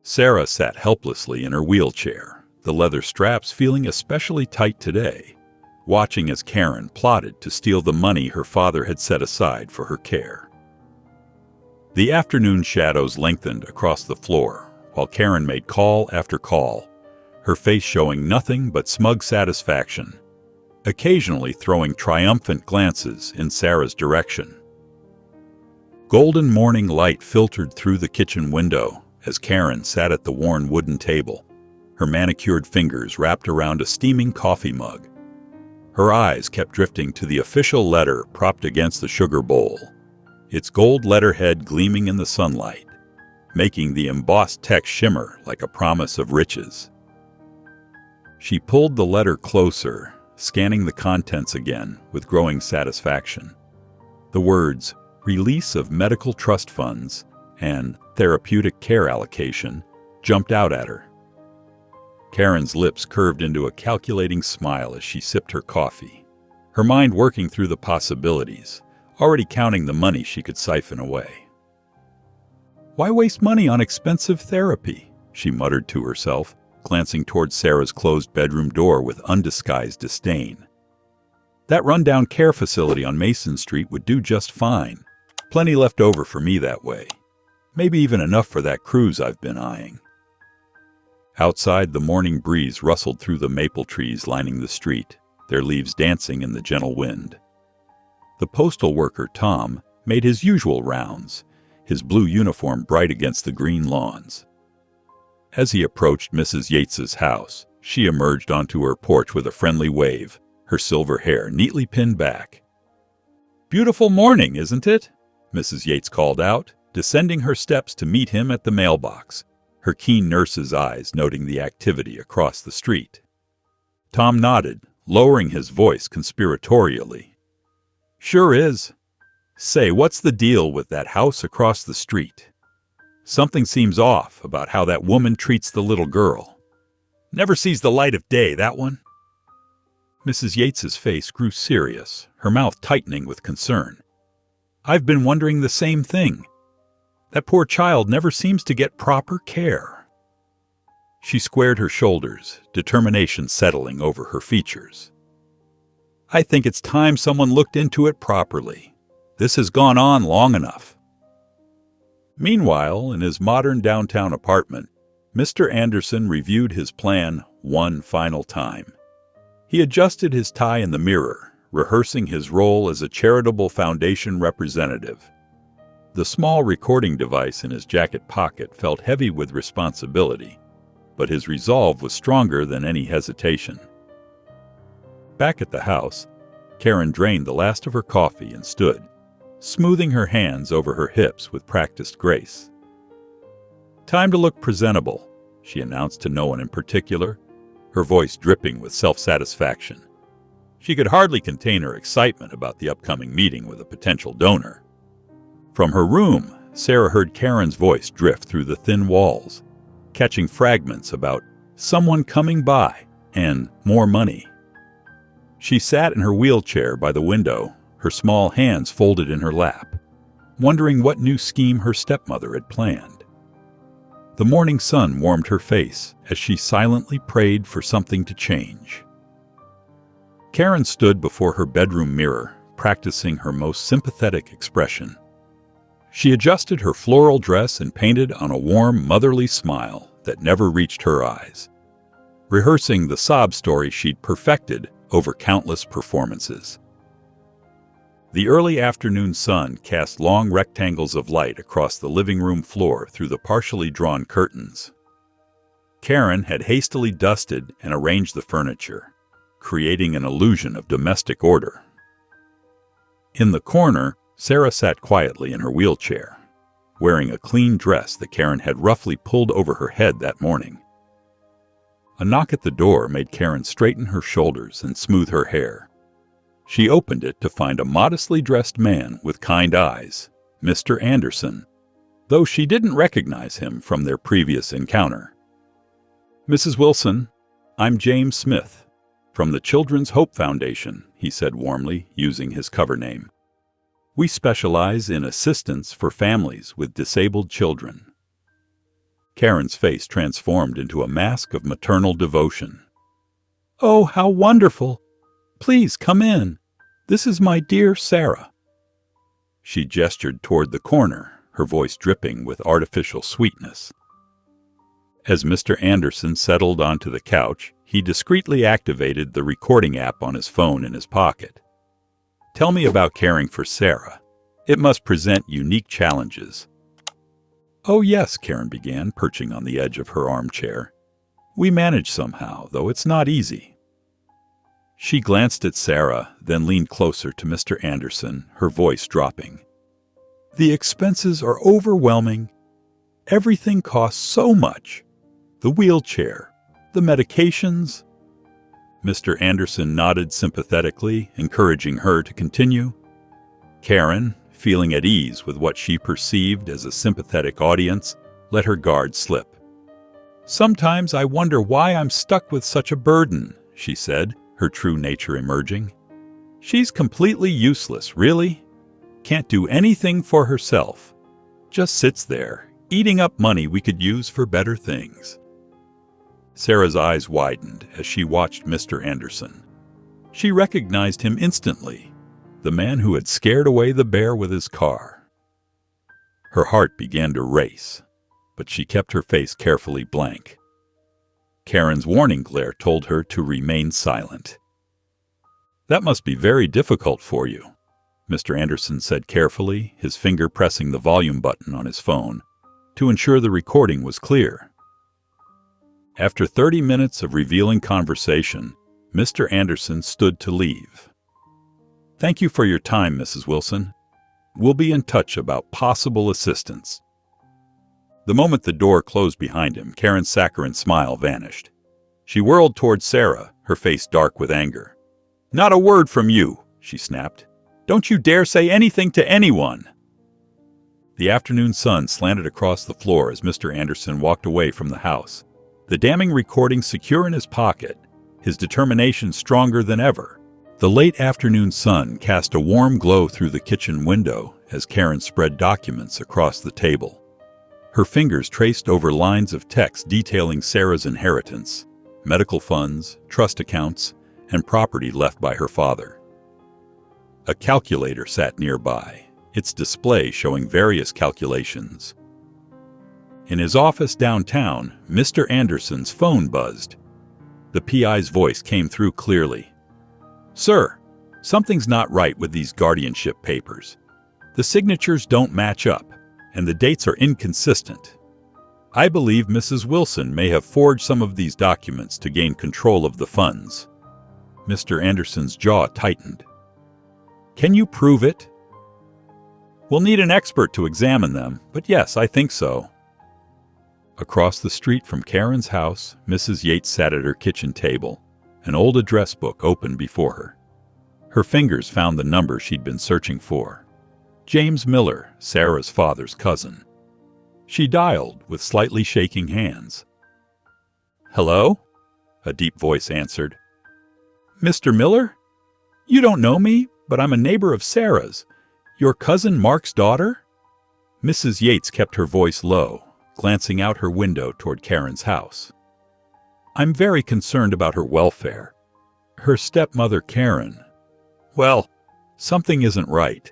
Sarah sat helplessly in her wheelchair, the leather straps feeling especially tight today, watching as Karen plotted to steal the money her father had set aside for her care. The afternoon shadows lengthened across the floor, while Karen made call after call, her face showing nothing but smug satisfaction, occasionally throwing triumphant glances in Sarah's direction. Golden morning light filtered through the kitchen window as Karen sat at the worn wooden table, her manicured fingers wrapped around a steaming coffee mug. Her eyes kept drifting to the official letter propped against the sugar bowl, its gold letterhead gleaming in the sunlight, making the embossed text shimmer like a promise of riches. She pulled the letter closer, scanning the contents again with growing satisfaction. The words, "Release of Medical Trust Funds," and "Therapeutic Care Allocation," jumped out at her. Karen's lips curved into a calculating smile as she sipped her coffee, her mind working through the possibilities, already counting the money she could siphon away. "Why waste money on expensive therapy?" she muttered to herself, glancing toward Sarah's closed bedroom door with undisguised disdain. That rundown care facility on Mason Street would do just fine. Plenty left over for me that way. Maybe even enough for that cruise I've been eyeing. Outside, the morning breeze rustled through the maple trees lining the street, their leaves dancing in the gentle wind. The postal worker, Tom, made his usual rounds, his blue uniform bright against the green lawns. As he approached Mrs. Yates's house, she emerged onto her porch with a friendly wave, her silver hair neatly pinned back. "Beautiful morning, isn't it?" Mrs. Yates called out, descending her steps to meet him at the mailbox, her keen nurse's eyes noting the activity across the street. Tom nodded, lowering his voice conspiratorially. "Sure is. Say, what's the deal with that house across the street? Something seems off about how that woman treats the little girl. Never sees the light of day, that one." Mrs. Yates's face grew serious, her mouth tightening with concern. "I've been wondering the same thing. That poor child never seems to get proper care." She squared her shoulders, determination settling over her features. "I think it's time someone looked into it properly. This has gone on long enough." Meanwhile, in his modern downtown apartment, Mr. Anderson reviewed his plan one final time. He adjusted his tie in the mirror, rehearsing his role as a charitable foundation representative. The small recording device in his jacket pocket felt heavy with responsibility, but his resolve was stronger than any hesitation. Back at the house, Karen drained the last of her coffee and stood, smoothing her hands over her hips with practiced grace. "Time to look presentable," she announced to no one in particular, her voice dripping with self-satisfaction. She could hardly contain her excitement about the upcoming meeting with a potential donor. From her room, Sarah heard Karen's voice drift through the thin walls, catching fragments about someone coming by and more money. She sat in her wheelchair by the window, her small hands folded in her lap, wondering what new scheme her stepmother had planned. The morning sun warmed her face as she silently prayed for something to change. Karen stood before her bedroom mirror, practicing her most sympathetic expression. She adjusted her floral dress and painted on a warm, motherly smile that never reached her eyes, rehearsing the sob story she'd perfected over countless performances. The early afternoon sun cast long rectangles of light across the living room floor through the partially drawn curtains. Karen had hastily dusted and arranged the furniture, creating an illusion of domestic order. In the corner, Sarah sat quietly in her wheelchair, wearing a clean dress that Karen had roughly pulled over her head that morning. A knock at the door made Karen straighten her shoulders and smooth her hair. She opened it to find a modestly dressed man with kind eyes, Mr. Anderson, though she didn't recognize him from their previous encounter. "Mrs. Wilson, I'm James Smith, from the Children's Hope Foundation," he said warmly, using his cover name. "We specialize in assistance for families with disabled children." Karen's face transformed into a mask of maternal devotion. "Oh, how wonderful! Please come in. This is my dear Sarah." She gestured toward the corner, her voice dripping with artificial sweetness. As Mr. Anderson settled onto the couch, he discreetly activated the recording app on his phone in his pocket. "Tell me about caring for Sarah. It must present unique challenges." "Oh yes," Karen began, perching on the edge of her armchair. "We manage somehow, though it's not easy." She glanced at Sarah, then leaned closer to Mr. Anderson, her voice dropping. "The expenses are overwhelming. Everything costs so much. The wheelchair, the medications." Mr. Anderson nodded sympathetically, encouraging her to continue. Karen, feeling at ease with what she perceived as a sympathetic audience, let her guard slip. "Sometimes I wonder why I'm stuck with such a burden," she said, her true nature emerging. "She's completely useless, really. Can't do anything for herself. Just sits there, eating up money we could use for better things." Sarah's eyes widened as she watched Mr. Anderson. She recognized him instantly, the man who had scared away the bear with his car. Her heart began to race, but she kept her face carefully blank. Karen's warning glare told her to remain silent. "That must be very difficult for you," Mr. Anderson said carefully, his finger pressing the volume button on his phone to ensure the recording was clear. After 30 minutes of revealing conversation, Mr. Anderson stood to leave. "Thank you for your time, Mrs. Wilson. We'll be in touch about possible assistance." The moment the door closed behind him, Karen's saccharine smile vanished. She whirled toward Sarah, her face dark with anger. "Not a word from you," she snapped. "Don't you dare say anything to anyone." The afternoon sun slanted across the floor as Mr. Anderson walked away from the house, the damning recording secure in his pocket, his determination stronger than ever. The late afternoon sun cast a warm glow through the kitchen window as Karen spread documents across the table. Her fingers traced over lines of text detailing Sarah's inheritance, medical funds, trust accounts, and property left by her father. A calculator sat nearby, its display showing various calculations. In his office downtown, Mr. Anderson's phone buzzed. The PI's voice came through clearly. "Sir, something's not right with these guardianship papers. The signatures don't match up, and the dates are inconsistent. I believe Mrs. Wilson may have forged some of these documents to gain control of the funds." Mr. Anderson's jaw tightened. "Can you prove it?" "We'll need an expert to examine them, but yes, I think so." Across the street from Karen's house, Mrs. Yates sat at her kitchen table, an old address book open before her. Her fingers found the number she'd been searching for. James Miller, Sarah's father's cousin. She dialed with slightly shaking hands. "Hello?" a deep voice answered. "Mr. Miller? You don't know me, but I'm a neighbor of Sarah's. Your cousin Mark's daughter?" Mrs. Yates kept her voice low, glancing out her window toward Karen's house. "I'm very concerned about her welfare. Her stepmother, Karen. Well, something isn't right."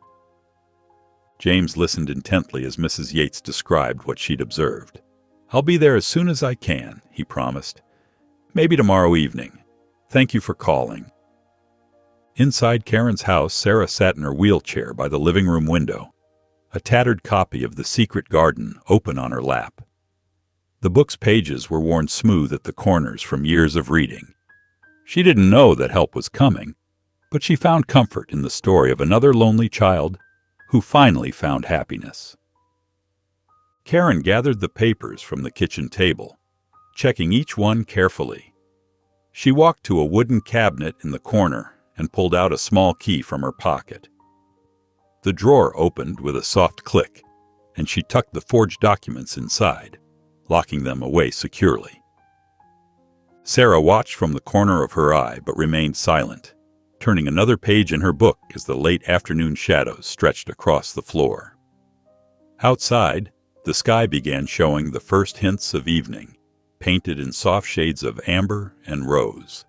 James listened intently as Mrs. Yates described what she'd observed. "I'll be there as soon as I can," he promised. "Maybe tomorrow evening. Thank you for calling." Inside Karen's house, Sarah sat in her wheelchair by the living room window, a tattered copy of The Secret Garden open on her lap. The book's pages were worn smooth at the corners from years of reading. She didn't know that help was coming, but she found comfort in the story of another lonely child who finally found happiness. Karen gathered the papers from the kitchen table, checking each one carefully. She walked to a wooden cabinet in the corner and pulled out a small key from her pocket. The drawer opened with a soft click, and she tucked the forged documents inside, locking them away securely. Sarah watched from the corner of her eye but remained silent, turning another page in her book as the late afternoon shadows stretched across the floor. Outside, the sky began showing the first hints of evening, painted in soft shades of amber and rose.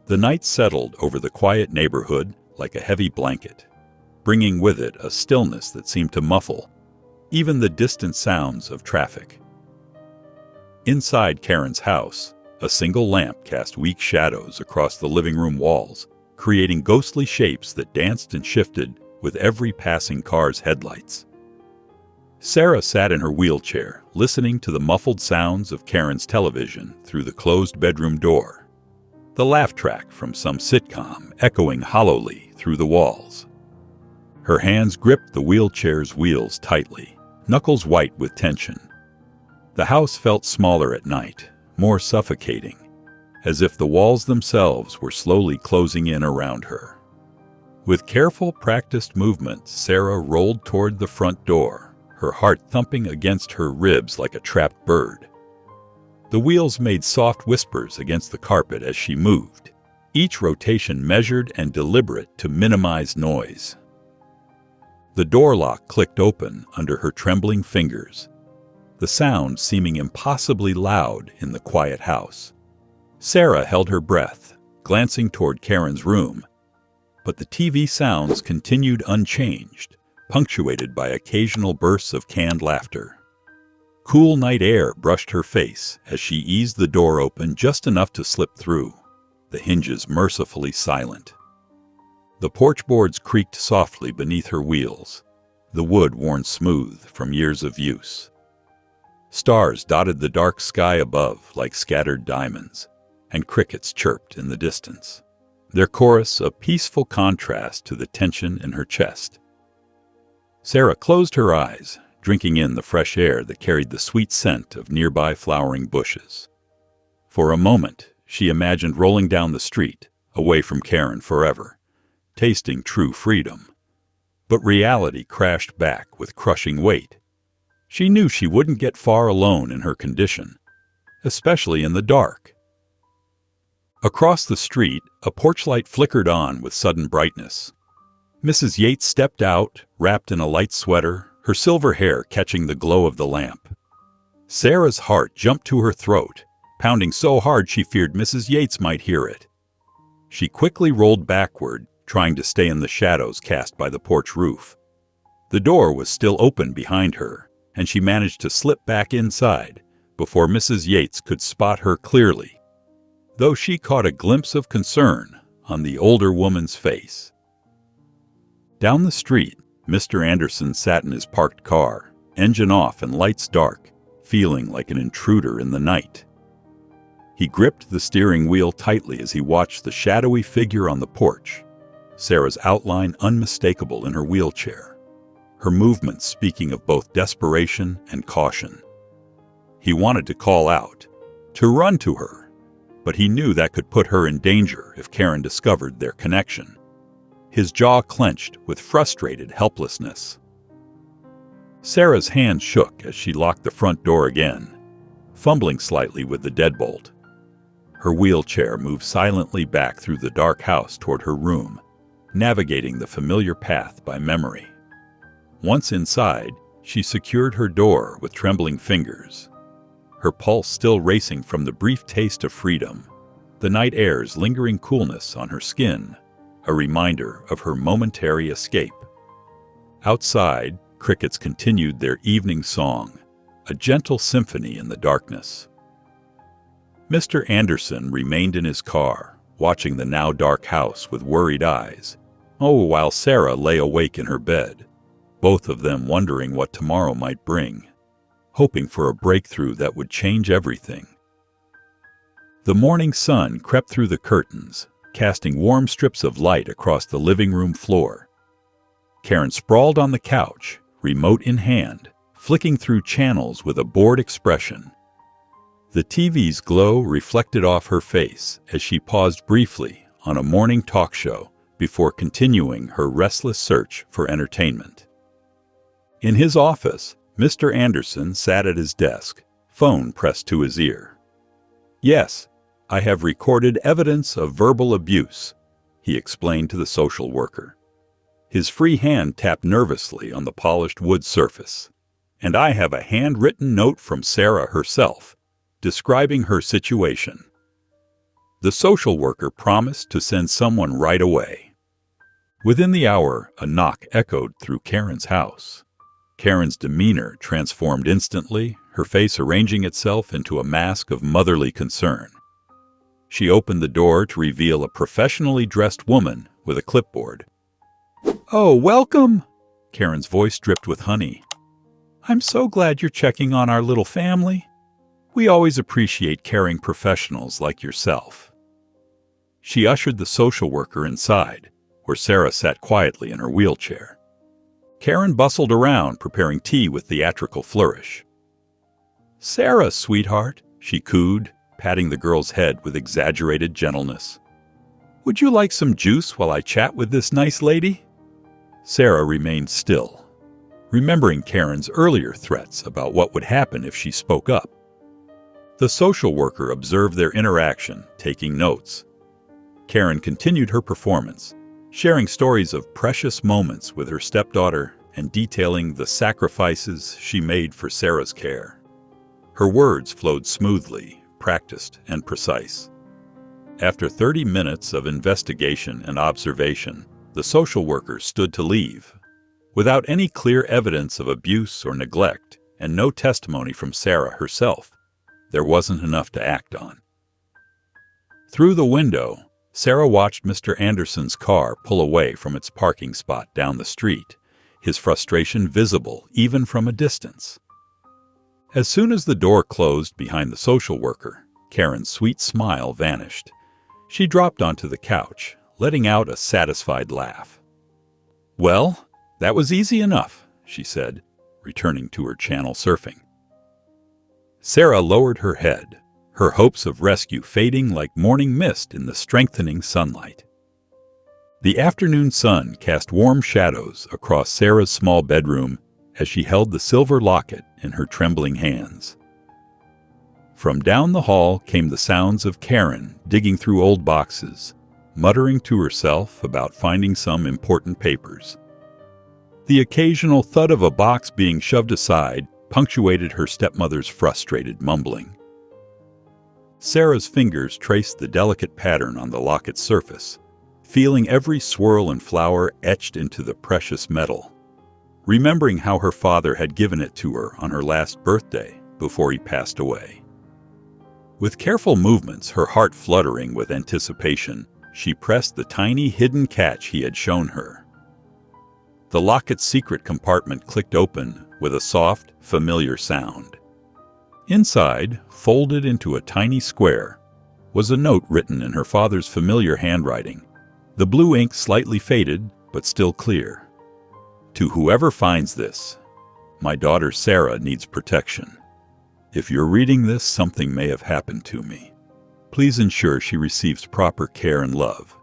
The night settled over the quiet neighborhood like a heavy blanket, bringing with it a stillness that seemed to muffle even the distant sounds of traffic. Inside Karen's house, a single lamp cast weak shadows across the living room walls, creating ghostly shapes that danced and shifted with every passing car's headlights. Sarah sat in her wheelchair, listening to the muffled sounds of Karen's television through the closed bedroom door, the laugh track from some sitcom echoing hollowly through the walls. Her hands gripped the wheelchair's wheels tightly, knuckles white with tension. The house felt smaller at night, more suffocating, as if the walls themselves were slowly closing in around her. With careful, practiced movement, Sarah rolled toward the front door, her heart thumping against her ribs like a trapped bird. The wheels made soft whispers against the carpet as she moved, each rotation measured and deliberate to minimize noise. The door lock clicked open under her trembling fingers. the sound seeming impossibly loud in the quiet house. Sarah held her breath, glancing toward Karen's room, but the TV sounds continued unchanged, punctuated by occasional bursts of canned laughter. Cool night air brushed her face as she eased the door open just enough to slip through, the hinges mercifully silent. The porch boards creaked softly beneath her wheels, the wood worn smooth from years of use. Stars dotted the dark sky above like scattered diamonds, and crickets chirped in the distance, their chorus a peaceful contrast to the tension in her chest. Sarah closed her eyes, drinking in the fresh air that carried the sweet scent of nearby flowering bushes. For a moment, she imagined rolling down the street, away from Karen forever, tasting true freedom. But reality crashed back with crushing weight. She knew she wouldn't get far alone in her condition, especially in the dark. Across the street, a porch light flickered on with sudden brightness. Mrs. Yates stepped out, wrapped in a light sweater, her silver hair catching the glow of the lamp. Sarah's heart jumped to her throat, pounding so hard she feared Mrs. Yates might hear it. She quickly rolled backward, trying to stay in the shadows cast by the porch roof. The door was still open behind her, and she managed to slip back inside before Mrs. Yates could spot her clearly, though she caught a glimpse of concern on the older woman's face. Down the street, Mr. Anderson sat in his parked car, engine off and lights dark, feeling like an intruder in the night. He gripped the steering wheel tightly as he watched the shadowy figure on the porch, Sarah's outline unmistakable in her wheelchair, her movements speaking of both desperation and caution. He wanted to call out, to run to her, but he knew that could put her in danger if Karen discovered their connection. His jaw clenched with frustrated helplessness. Sarah's hand shook as she locked the front door again, fumbling slightly with the deadbolt. Her wheelchair moved silently back through the dark house toward her room, navigating the familiar path by memory. Once inside, she secured her door with trembling fingers, her pulse still racing from the brief taste of freedom, the night air's lingering coolness on her skin, a reminder of her momentary escape. Outside, crickets continued their evening song, a gentle symphony in the darkness. Mr. Anderson remained in his car, watching the now dark house with worried eyes, while Sarah lay awake in her bed, both of them wondering what tomorrow might bring, hoping for a breakthrough that would change everything. The morning sun crept through the curtains, casting warm strips of light across the living room floor. Karen sprawled on the couch, remote in hand, flicking through channels with a bored expression. The TV's glow reflected off her face as she paused briefly on a morning talk show before continuing her restless search for entertainment. In his office, Mr. Anderson sat at his desk, phone pressed to his ear. "Yes, I have recorded evidence of verbal abuse," he explained to the social worker. His free hand tapped nervously on the polished wood surface. "And I have a handwritten note from Sarah herself, describing her situation." The social worker promised to send someone right away. Within the hour, a knock echoed through Karen's house. Karen's demeanor transformed instantly, her face arranging itself into a mask of motherly concern. She opened the door to reveal a professionally dressed woman with a clipboard. "Oh, welcome!" Karen's voice dripped with honey. "I'm so glad you're checking on our little family. We always appreciate caring professionals like yourself." She ushered the social worker inside, where Sarah sat quietly in her wheelchair. Karen bustled around, preparing tea with theatrical flourish. "Sarah, sweetheart," she cooed, patting the girl's head with exaggerated gentleness. "Would you like some juice while I chat with this nice lady?" Sarah remained still, remembering Karen's earlier threats about what would happen if she spoke up. The social worker observed their interaction, taking notes. Karen continued her performance, sharing stories of precious moments with her stepdaughter and detailing the sacrifices she made for Sarah's care. Her words flowed smoothly, practiced, and precise. After 30 minutes of investigation and observation, the social worker stood to leave. Without any clear evidence of abuse or neglect, and no testimony from Sarah herself, there wasn't enough to act on. Through the window, Sarah watched Mr. Anderson's car pull away from its parking spot down the street, his frustration visible even from a distance. As soon as the door closed behind the social worker, Karen's sweet smile vanished. She dropped onto the couch, letting out a satisfied laugh. "Well, that was easy enough," she said, returning to her channel surfing. Sarah lowered her head, her hopes of rescue fading like morning mist in the strengthening sunlight. The afternoon sun cast warm shadows across Sarah's small bedroom as she held the silver locket in her trembling hands. From down the hall came the sounds of Karen digging through old boxes, muttering to herself about finding some important papers. The occasional thud of a box being shoved aside punctuated her stepmother's frustrated mumbling. Sarah's fingers traced the delicate pattern on the locket's surface, feeling every swirl and flower etched into the precious metal, remembering how her father had given it to her on her last birthday before he passed away. With careful movements, her heart fluttering with anticipation, she pressed the tiny hidden catch he had shown her. The locket's secret compartment clicked open with a soft, familiar sound. Inside, folded into a tiny square, was a note written in her father's familiar handwriting, the blue ink slightly faded but still clear. "To whoever finds this, my daughter Sarah needs protection. If you're reading this, something may have happened to me. Please ensure she receives proper care and love.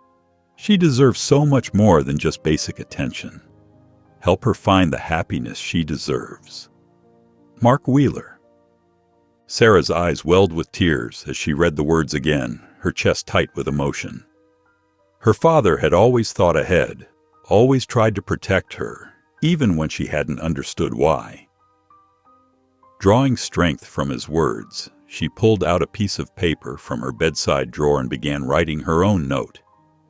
She deserves so much more than just basic attention. Help her find the happiness she deserves. Mark Wheeler." Sarah's eyes welled with tears as she read the words again, her chest tight with emotion. Her father had always thought ahead, always tried to protect her, even when she hadn't understood why. Drawing strength from his words, she pulled out a piece of paper from her bedside drawer and began writing her own note,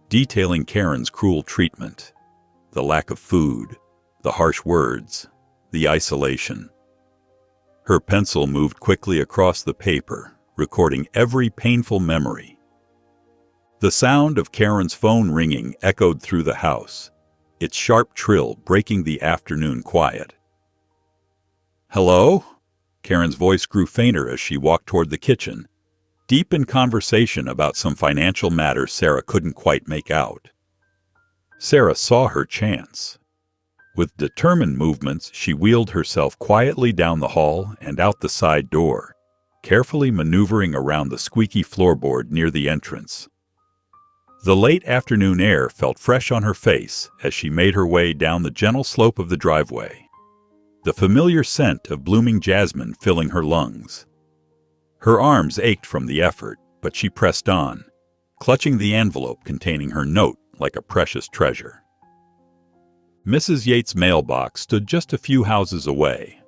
detailing Karen's cruel treatment, the lack of food, the harsh words, the isolation. Her pencil moved quickly across the paper, recording every painful memory. The sound of Karen's phone ringing echoed through the house, its sharp trill breaking the afternoon quiet. "Hello?" Karen's voice grew fainter as she walked toward the kitchen, deep in conversation about some financial matter Sarah couldn't quite make out. Sarah saw her chance. With determined movements, she wheeled herself quietly down the hall and out the side door, carefully maneuvering around the squeaky floorboard near the entrance. The late afternoon air felt fresh on her face as she made her way down the gentle slope of the driveway, the familiar scent of blooming jasmine filling her lungs. Her arms ached from the effort, but she pressed on, clutching the envelope containing her note like a precious treasure. Mrs. Yates' mailbox stood just a few houses away,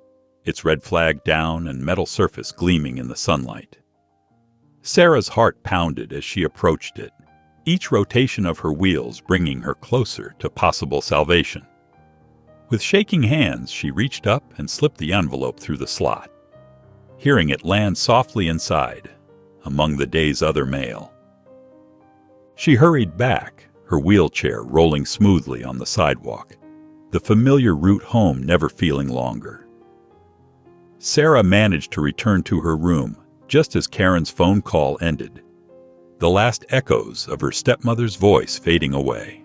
its red flag down and metal surface gleaming in the sunlight. Sarah's heart pounded as she approached it, each rotation of her wheels bringing her closer to possible salvation. With shaking hands, she reached up and slipped the envelope through the slot, hearing it land softly inside, among the day's other mail. She hurried back, her wheelchair rolling smoothly on the sidewalk, the familiar route home never feeling longer. Sarah managed to return to her room just as Karen's phone call ended, the last echoes of her stepmother's voice fading away.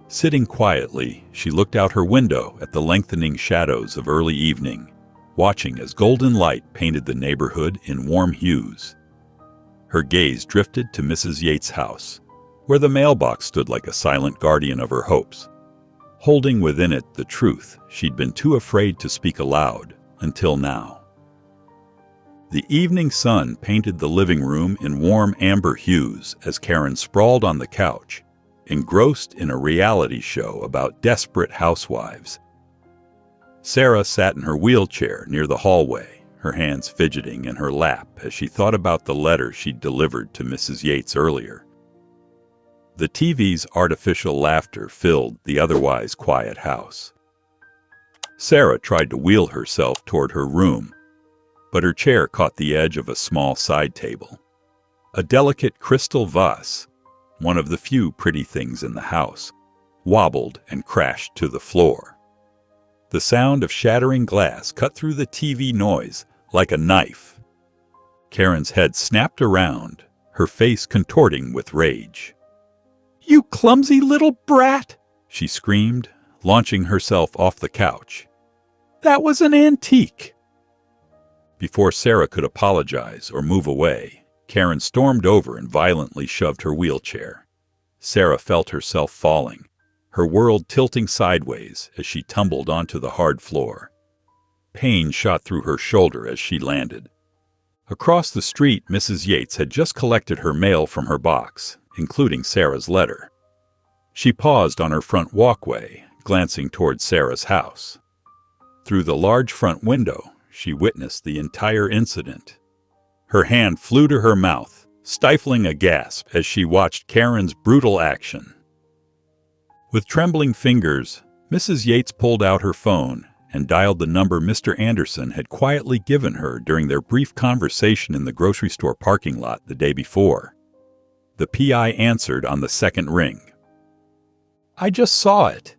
Sitting quietly, she looked out her window at the lengthening shadows of early evening, watching as golden light painted the neighborhood in warm hues. Her gaze drifted to Mrs. Yates' house, where the mailbox stood like a silent guardian of her hopes, holding within it the truth she'd been too afraid to speak aloud until now. The evening sun painted the living room in warm amber hues as Karen sprawled on the couch, engrossed in a reality show about desperate housewives. Sarah sat in her wheelchair near the hallway, her hands fidgeting in her lap as she thought about the letter she'd delivered to Mrs. Yates earlier. The TV's artificial laughter filled the otherwise quiet house. Sarah tried to wheel herself toward her room, but her chair caught the edge of a small side table. A delicate crystal vase, one of the few pretty things in the house, wobbled and crashed to the floor. The sound of shattering glass cut through the TV noise like a knife. Karen's head snapped around, her face contorting with rage. "You clumsy little brat!" she screamed, launching herself off the couch. "That was an antique!" Before Sarah could apologize or move away, Karen stormed over and violently shoved her wheelchair. Sarah felt herself falling, her world tilting sideways as she tumbled onto the hard floor. Pain shot through her shoulder as she landed. Across the street, Mrs. Yates had just collected her mail from her box, including Sarah's letter. She paused on her front walkway, glancing toward Sarah's house. Through the large front window, she witnessed the entire incident. Her hand flew to her mouth, stifling a gasp as she watched Karen's brutal action. With trembling fingers, Mrs. Yates pulled out her phone and dialed the number Mr. Anderson had quietly given her during their brief conversation in the grocery store parking lot the day before. The PI answered on the second ring. "I just saw it,"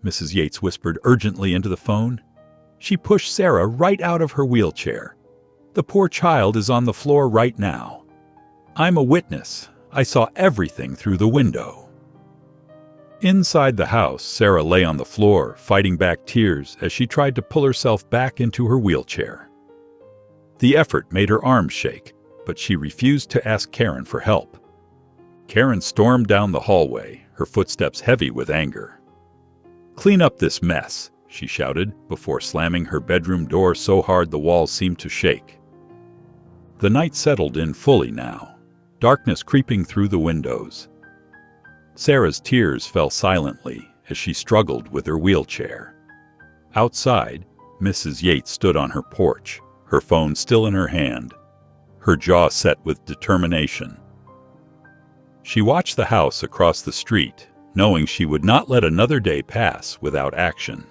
Mrs. Yates whispered urgently into the phone. "She pushed Sarah right out of her wheelchair. The poor child is on the floor right now. I'm a witness. I saw everything through the window." Inside the house, Sarah lay on the floor, fighting back tears as she tried to pull herself back into her wheelchair. The effort made her arms shake, but she refused to ask Karen for help. Karen stormed down the hallway, her footsteps heavy with anger. "Clean up this mess," she shouted, before slamming her bedroom door so hard the walls seemed to shake. The night settled in fully now, darkness creeping through the windows. Sarah's tears fell silently as she struggled with her wheelchair. Outside, Mrs. Yates stood on her porch, her phone still in her hand, her jaw set with determination. She watched the house across the street, knowing she would not let another day pass without action.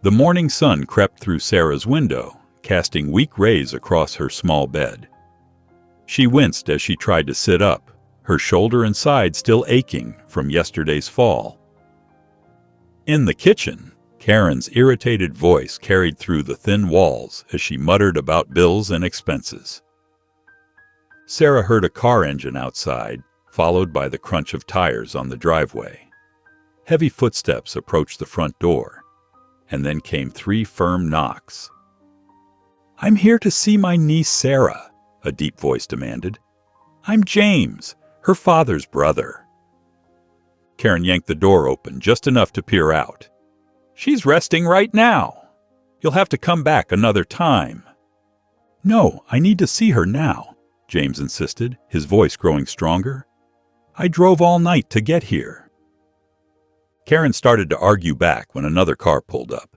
The morning sun crept through Sarah's window, casting weak rays across her small bed. She winced as she tried to sit up, her shoulder and side still aching from yesterday's fall. In the kitchen, Karen's irritated voice carried through the thin walls as she muttered about bills and expenses. Sarah heard a car engine outside, followed by the crunch of tires on the driveway. Heavy footsteps approached the front door, and then came 3 firm knocks. "I'm here to see my niece Sarah," a deep voice demanded. "I'm James, her father's brother." Karen yanked the door open just enough to peer out. "She's resting right now. You'll have to come back another time." "No, I need to see her now," James insisted, his voice growing stronger. "I drove all night to get here." Karen started to argue back when another car pulled up.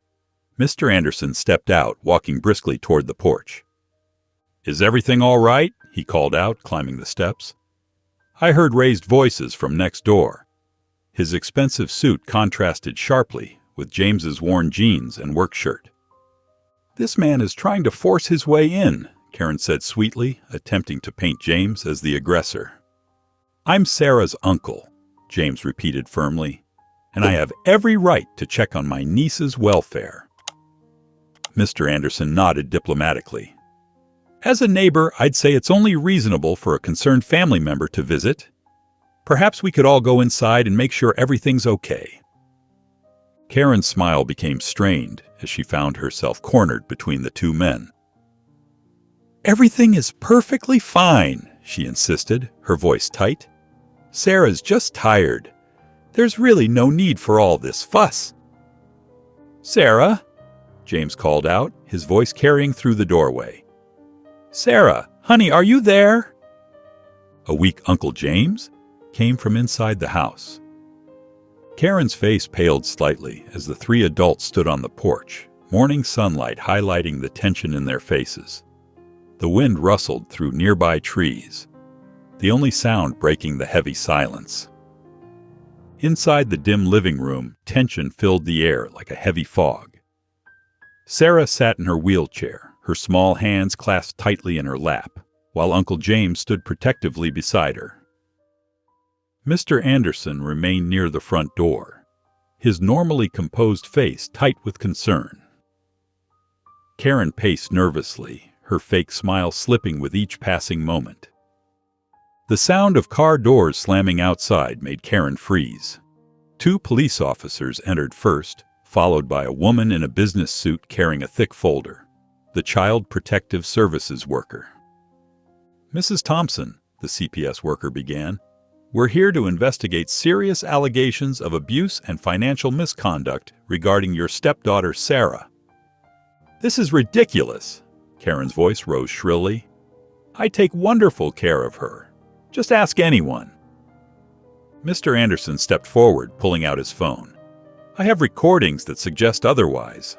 Mr. Anderson stepped out, walking briskly toward the porch. "Is everything all right?" he called out, climbing the steps. I heard raised voices from next door. His expensive suit contrasted sharply with James's worn jeans and work shirt. "This man is trying to force his way in," Karen said sweetly, attempting to paint James as the aggressor. "I'm Sarah's uncle," James repeated firmly, "and I have every right to check on my niece's welfare." Mr. Anderson nodded diplomatically. "As a neighbor, I'd say it's only reasonable for a concerned family member to visit. Perhaps we could all go inside and make sure everything's okay." Karen's smile became strained as she found herself cornered between the 2 men. "Everything is perfectly fine," she insisted, her voice tight. "Sarah's just tired. There's really no need for all this fuss." "Sarah?" James called out, his voice carrying through the doorway. "Sarah, honey, are you there?" A weak Uncle James came from inside the house. Karen's face paled slightly as the 3 adults stood on the porch, morning sunlight highlighting the tension in their faces. The wind rustled through nearby trees, the only sound breaking the heavy silence. Inside the dim living room, tension filled the air like a heavy fog. Sarah sat in her wheelchair, her small hands clasped tightly in her lap, while Uncle James stood protectively beside her. Mr. Anderson remained near the front door, his normally composed face tight with concern. Karen paced nervously, her fake smile slipping with each passing moment. The sound of car doors slamming outside made Karen freeze. 2 police officers entered first, followed by a woman in a business suit carrying a thick folder, the Child Protective Services worker. "Mrs. Thompson," the CPS worker began, "we're here to investigate serious allegations of abuse and financial misconduct regarding your stepdaughter, Sarah." "This is ridiculous," Karen's voice rose shrilly. "I take wonderful care of her. Just ask anyone." Mr. Anderson stepped forward, pulling out his phone. "I have recordings that suggest otherwise."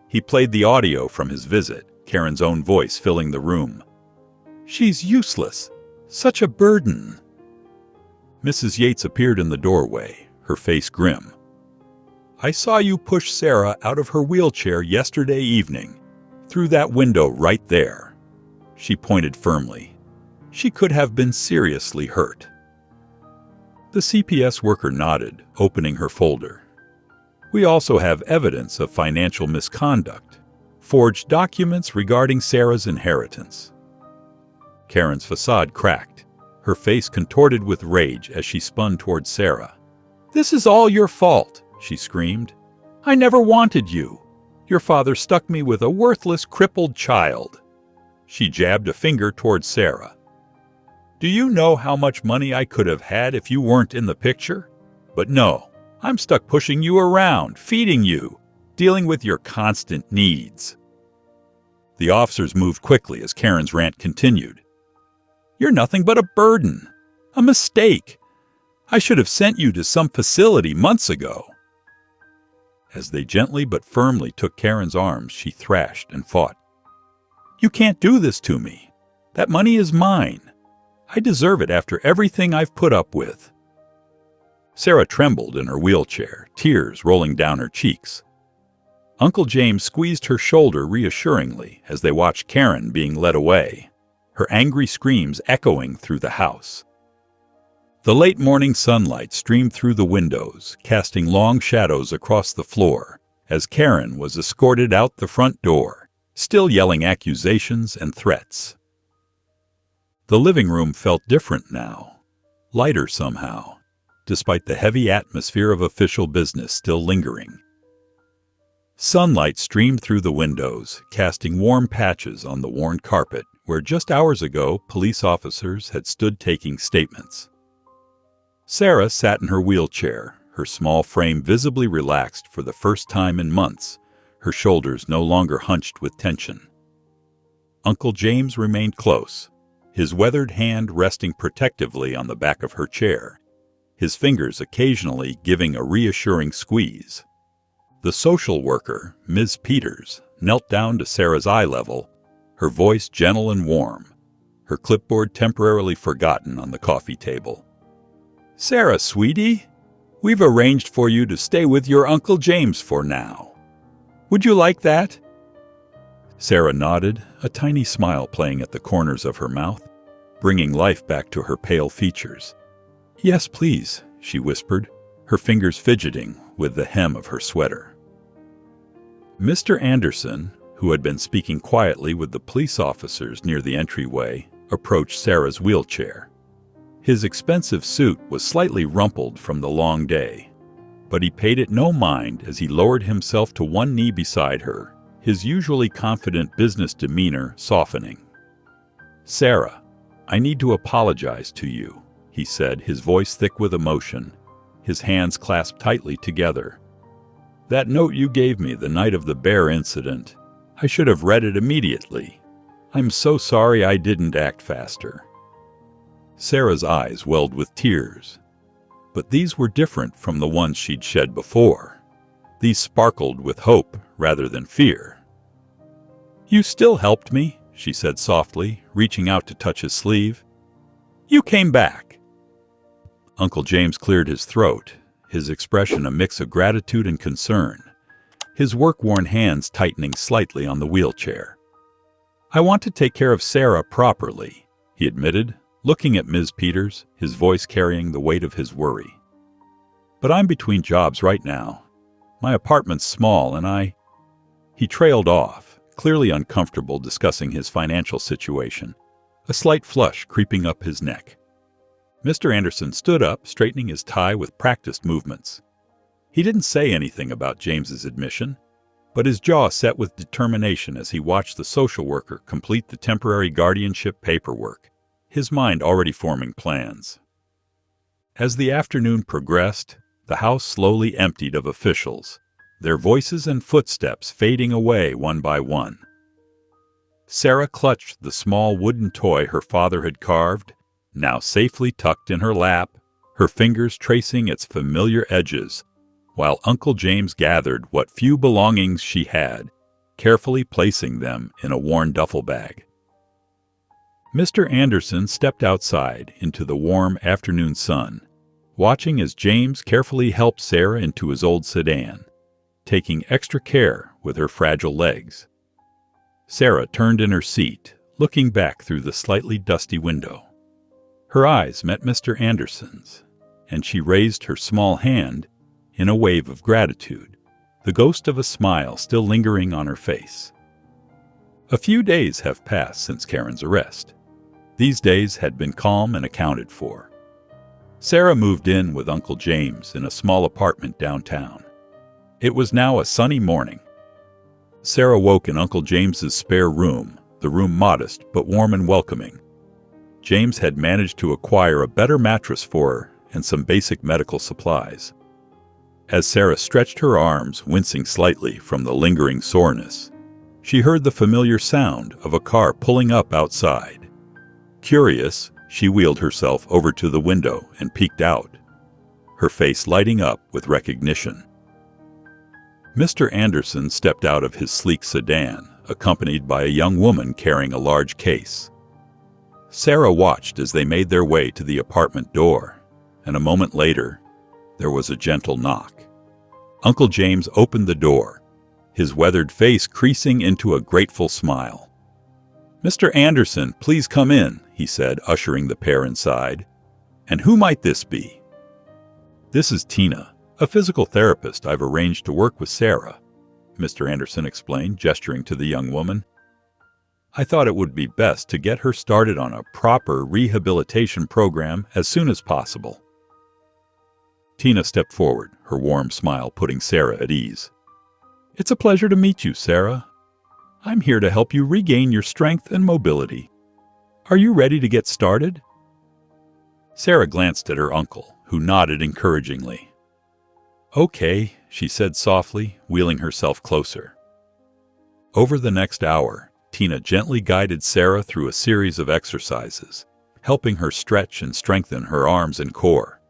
He played the audio from his visit, Karen's own voice filling the room. "She's useless. Such a burden." Mrs. Yates appeared in the doorway, her face grim. "I saw you push Sarah out of her wheelchair yesterday evening, through that window right there." She pointed firmly. "She could have been seriously hurt." The CPS worker nodded, opening her folder. "We also have evidence of financial misconduct, forged documents regarding Sarah's inheritance." Karen's facade cracked, her face contorted with rage as she spun toward Sarah. "This is all your fault," she screamed. "I never wanted you. Your father stuck me with a worthless, crippled child." She jabbed a finger toward Sarah. "Do you know how much money I could have had if you weren't in the picture? But no, I'm stuck pushing you around, feeding you, dealing with your constant needs." The officers moved quickly as Karen's rant continued. "You're nothing but a burden, a mistake. I should have sent you to some facility months ago." As they gently but firmly took Karen's arms, she thrashed and fought. "You can't do this to me. That money is mine. I deserve it after everything I've put up with." Sarah trembled in her wheelchair, tears rolling down her cheeks. Uncle James squeezed her shoulder reassuringly as they watched Karen being led away, her angry screams echoing through the house. The late morning sunlight streamed through the windows, casting long shadows across the floor as Karen was escorted out the front door, still yelling accusations and threats. The living room felt different now, lighter somehow, despite the heavy atmosphere of official business still lingering. Sunlight streamed through the windows, casting warm patches on the worn carpet where just hours ago police officers had stood taking statements. Sarah sat in her wheelchair, her small frame visibly relaxed for the first time in months, her shoulders no longer hunched with tension. Uncle James remained close, his weathered hand resting protectively on the back of her chair, his fingers occasionally giving a reassuring squeeze. The social worker, Ms. Peters, knelt down to Sarah's eye level, her voice gentle and warm, her clipboard temporarily forgotten on the coffee table. "Sarah, sweetie, we've arranged for you to stay with your Uncle James for now. Would you like that?" Sarah nodded, a tiny smile playing at the corners of her mouth, bringing life back to her pale features. "Yes, please," she whispered, her fingers fidgeting with the hem of her sweater. Mr. Anderson, who had been speaking quietly with the police officers near the entryway, approached Sarah's wheelchair. His expensive suit was slightly rumpled from the long day, but he paid it no mind as he lowered himself to one knee beside her, his usually confident business demeanor softening. "Sarah, I need to apologize to you," he said, his voice thick with emotion, his hands clasped tightly together. "That note you gave me the night of the bear incident, I should have read it immediately. I'm so sorry I didn't act faster." Sarah's eyes welled with tears, but these were different from the ones she'd shed before. These sparkled with hope rather than fear. "You still helped me," she said softly, reaching out to touch his sleeve. "You came back." Uncle James cleared his throat, his expression a mix of gratitude and concern, his work-worn hands tightening slightly on the wheelchair. "I want to take care of Sarah properly," he admitted, looking at Ms. Peters, his voice carrying the weight of his worry. "But I'm between jobs right now. My apartment's small and He trailed off, clearly uncomfortable discussing his financial situation, a slight flush creeping up his neck. Mr. Anderson stood up, straightening his tie with practiced movements. He didn't say anything about James's admission, but his jaw set with determination as he watched the social worker complete the temporary guardianship paperwork, his mind already forming plans. As the afternoon progressed, the house slowly emptied of officials, their voices and footsteps fading away one by one. Sarah clutched the small wooden toy her father had carved, now safely tucked in her lap, her fingers tracing its familiar edges, while Uncle James gathered what few belongings she had, carefully placing them in a worn duffel bag. Mr. Anderson stepped outside into the warm afternoon sun, watching as James carefully helped Sarah into his old sedan, taking extra care with her fragile legs. Sarah turned in her seat, looking back through the slightly dusty window. Her eyes met Mr. Anderson's, and she raised her small hand in a wave of gratitude, the ghost of a smile still lingering on her face. A few days have passed since Karen's arrest. These days had been calm and accounted for. Sarah moved in with Uncle James in a small apartment downtown. It was now a sunny morning. Sarah woke in Uncle James's spare room, the room modest but warm and welcoming. James had managed to acquire a better mattress for her and some basic medical supplies. As Sarah stretched her arms, wincing slightly from the lingering soreness, she heard the familiar sound of a car pulling up outside. Curious, she wheeled herself over to the window and peeked out, her face lighting up with recognition. Mr. Anderson stepped out of his sleek sedan, accompanied by a young woman carrying a large case. Sarah watched as they made their way to the apartment door, and a moment later, there was a gentle knock. Uncle James opened the door, his weathered face creasing into a grateful smile. "Mr. Anderson, please come in," he said, ushering the pair inside. "And who might this be?" "This is Tina, a physical therapist I've arranged to work with Sarah," Mr. Anderson explained, gesturing to the young woman. "I thought it would be best to get her started on a proper rehabilitation program as soon as possible." Tina stepped forward, her warm smile putting Sarah at ease. "It's a pleasure to meet you, Sarah. I'm here to help you regain your strength and mobility. Are you ready to get started?" Sarah glanced at her uncle, who nodded encouragingly. "Okay," she said softly, wheeling herself closer. Over the next hour, Tina gently guided Sarah through a series of exercises, helping her stretch and strengthen her arms and core.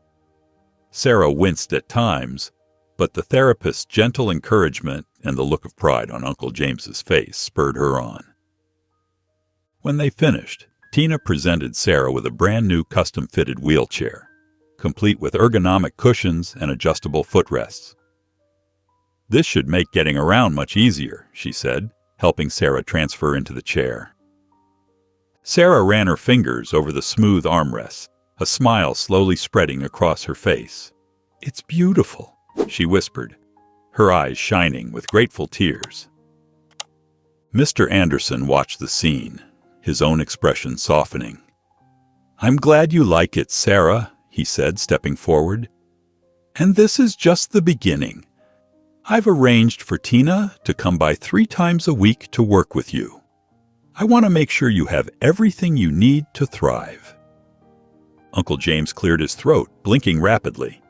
Sarah winced at times, but the therapist's gentle encouragement and the look of pride on Uncle James's face spurred her on. When they finished, Tina presented Sarah with a brand-new custom-fitted wheelchair, complete with ergonomic cushions and adjustable footrests. "This should make getting around much easier," she said, helping Sarah transfer into the chair. Sarah ran her fingers over the smooth armrests, a smile slowly spreading across her face. "It's beautiful," she whispered, her eyes shining with grateful tears. Mr. Anderson watched the scene, his own expression softening. "I'm glad you like it, Sarah," he said, stepping forward. "And this is just the beginning. I've arranged for Tina to come by 3 times a week to work with you. I want to make sure you have everything you need to thrive." Uncle James cleared his throat, blinking rapidly.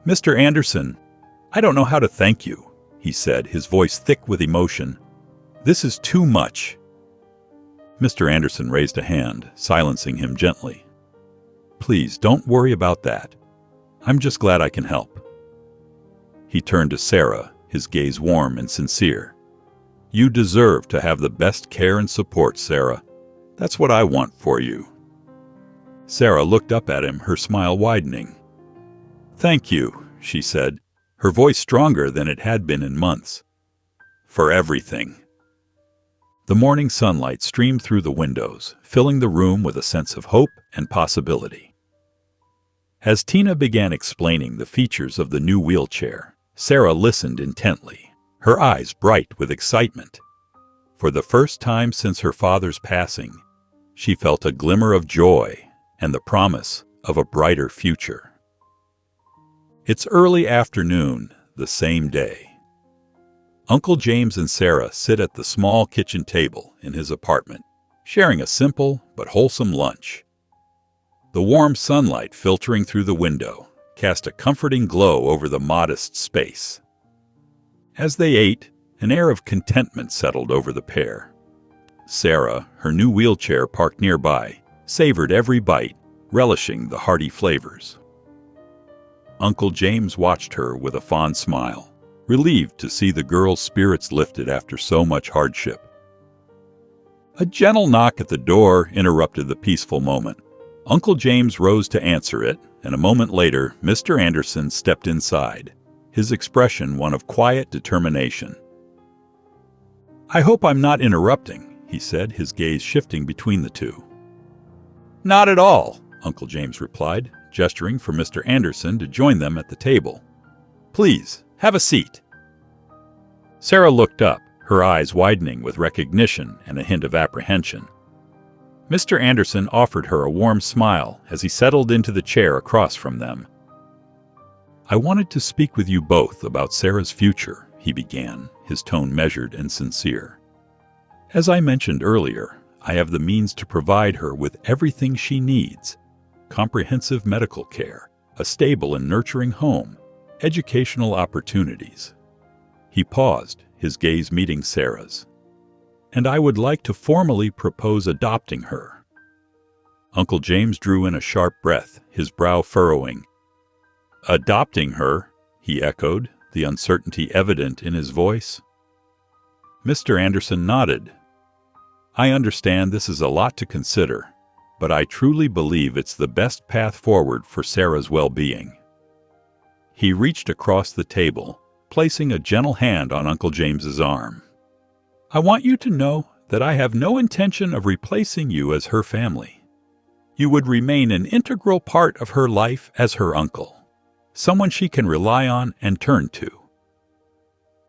"Mr. Anderson, I don't know how to thank you," he said, his voice thick with emotion. "This is too much." Mr. Anderson raised a hand, silencing him gently. "Please don't worry about that. I'm just glad I can help." He turned to Sarah, his gaze warm and sincere. "You deserve to have the best care and support, Sarah. That's what I want for you." Sarah looked up at him, her smile widening. "Thank you," she said, her voice stronger than it had been in months. "For everything." The morning sunlight streamed through the windows, filling the room with a sense of hope and possibility. As Tina began explaining the features of the new wheelchair, Sarah listened intently, her eyes bright with excitement. For the first time since her father's passing, she felt a glimmer of joy and the promise of a brighter future. It's early afternoon, the same day. Uncle James and Sarah sit at the small kitchen table in his apartment, sharing a simple but wholesome lunch. The warm sunlight filtering through the window cast a comforting glow over the modest space. As they ate, an air of contentment settled over the pair. Sarah, her new wheelchair parked nearby, savored every bite, relishing the hearty flavors. Uncle James watched her with a fond smile, relieved to see the girl's spirits lifted after so much hardship. A gentle knock at the door interrupted the peaceful moment. Uncle James rose to answer it, and a moment later, Mr. Anderson stepped inside, his expression one of quiet determination. "I hope I'm not interrupting," he said, his gaze shifting between the two. "Not at all," Uncle James replied, gesturing for Mr. Anderson to join them at the table. "Please, have a seat." Sarah looked up, her eyes widening with recognition and a hint of apprehension. Mr. Anderson offered her a warm smile as he settled into the chair across from them. "I wanted to speak with you both about Sarah's future," he began, his tone measured and sincere. "As I mentioned earlier, I have the means to provide her with everything she needs: comprehensive medical care, a stable and nurturing home, educational opportunities." He paused, his gaze meeting Sarah's. "And I would like to formally propose adopting her." Uncle James drew in a sharp breath, his brow furrowing. "Adopting her?" he echoed, the uncertainty evident in his voice. Mr. Anderson nodded. "I understand this is a lot to consider, but I truly believe it's the best path forward for Sarah's well-being." He reached across the table, placing a gentle hand on Uncle James's arm. "I want you to know that I have no intention of replacing you as her family. You would remain an integral part of her life as her uncle, someone she can rely on and turn to."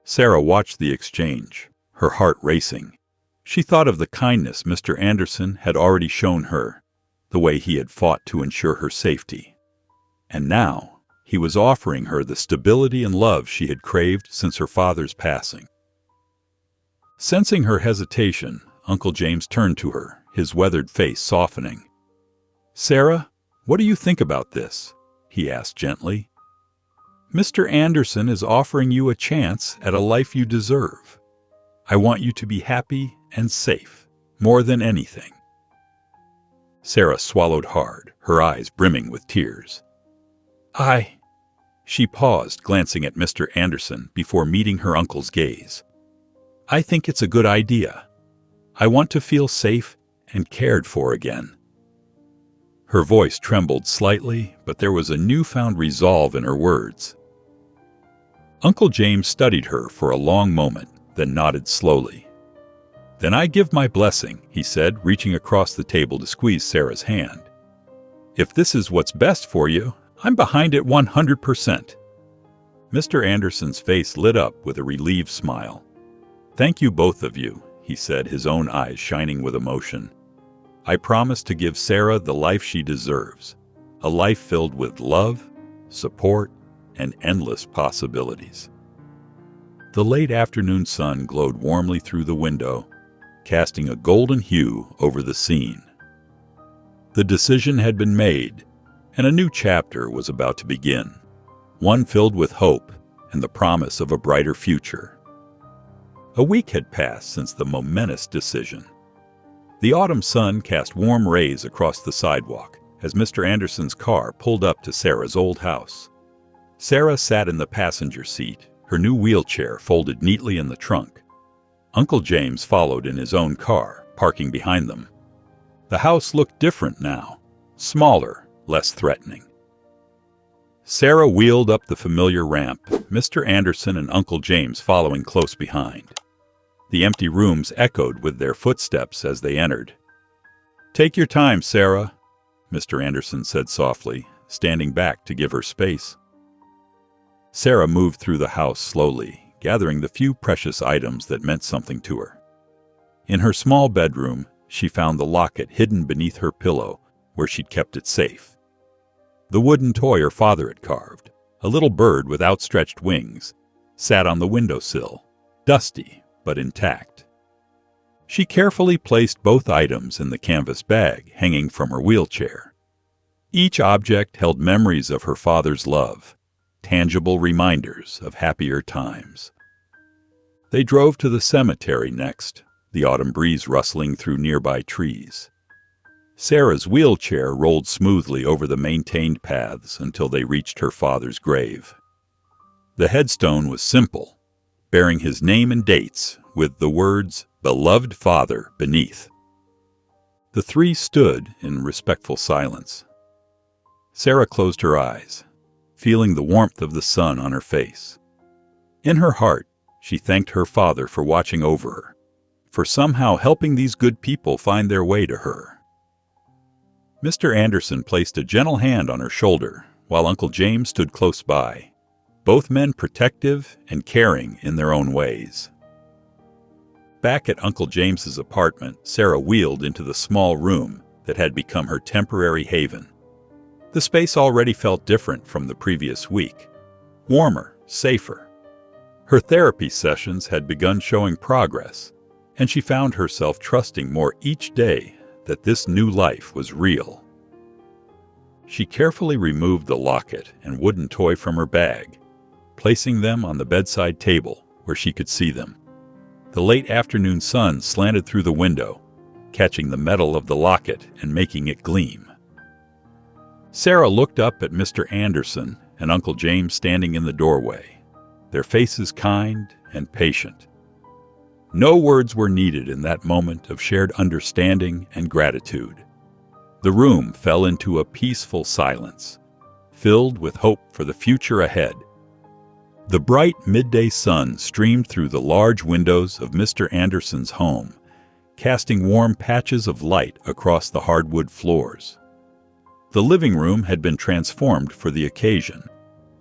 Sarah watched the exchange, her heart racing. She thought of the kindness Mr. Anderson had already shown her, the way he had fought to ensure her safety. And now, he was offering her the stability and love she had craved since her father's passing. Sensing her hesitation, Uncle James turned to her, his weathered face softening. "Sarah, what do you think about this?" he asked gently. "Mr. Anderson is offering you a chance at a life you deserve. I want you to be happy and safe, more than anything." Sarah swallowed hard, her eyes brimming with tears. She paused, glancing at Mr. Anderson before meeting her uncle's gaze. "I think it's a good idea. I want to feel safe and cared for again." Her voice trembled slightly, but there was a newfound resolve in her words. Uncle James studied her for a long moment, then nodded slowly. "Then I give my blessing," he said, reaching across the table to squeeze Sarah's hand. "If this is what's best for you, I'm behind it 100%. Mr. Anderson's face lit up with a relieved smile. "Thank you, both of you," he said, his own eyes shining with emotion. "I promise to give Sarah the life she deserves, a life filled with love, support, and endless possibilities." The late afternoon sun glowed warmly through the window, casting a golden hue over the scene. The decision had been made, and a new chapter was about to begin, one filled with hope and the promise of a brighter future. A week had passed since the momentous decision. The autumn sun cast warm rays across the sidewalk as Mr. Anderson's car pulled up to Sarah's old house. Sarah sat in the passenger seat, her new wheelchair folded neatly in the trunk. Uncle James followed in his own car, parking behind them. The house looked different now, smaller, less threatening. Sarah wheeled up the familiar ramp, Mr. Anderson and Uncle James following close behind. The empty rooms echoed with their footsteps as they entered. "Take your time, Sarah," Mr. Anderson said softly, standing back to give her space. Sarah moved through the house slowly, gathering the few precious items that meant something to her. In her small bedroom, she found the locket hidden beneath her pillow, where she'd kept it safe. The wooden toy her father had carved, a little bird with outstretched wings, sat on the windowsill, dusty but intact. She carefully placed both items in the canvas bag hanging from her wheelchair. Each object held memories of her father's love, tangible reminders of happier times. They drove to the cemetery next, the autumn breeze rustling through nearby trees. Sarah's wheelchair rolled smoothly over the maintained paths until they reached her father's grave. The headstone was simple, bearing his name and dates with the words, "Beloved Father," beneath. The three stood in respectful silence. Sarah closed her eyes, feeling the warmth of the sun on her face. In her heart, she thanked her father for watching over her, for somehow helping these good people find their way to her. Mr. Anderson placed a gentle hand on her shoulder, while Uncle James stood close by, both men protective and caring in their own ways. Back at Uncle James's apartment, Sarah wheeled into the small room that had become her temporary haven. The space already felt different from the previous week, warmer, safer. Her therapy sessions had begun showing progress, and she found herself trusting more each day that this new life was real. She carefully removed the locket and wooden toy from her bag, placing them on the bedside table where she could see them. The late afternoon sun slanted through the window, catching the metal of the locket and making it gleam. Sarah looked up at Mr. Anderson and Uncle James standing in the doorway, their faces kind and patient. No words were needed in that moment of shared understanding and gratitude. The room fell into a peaceful silence, filled with hope for the future ahead. The bright midday sun streamed through the large windows of Mr. Anderson's home, casting warm patches of light across the hardwood floors. The living room had been transformed for the occasion,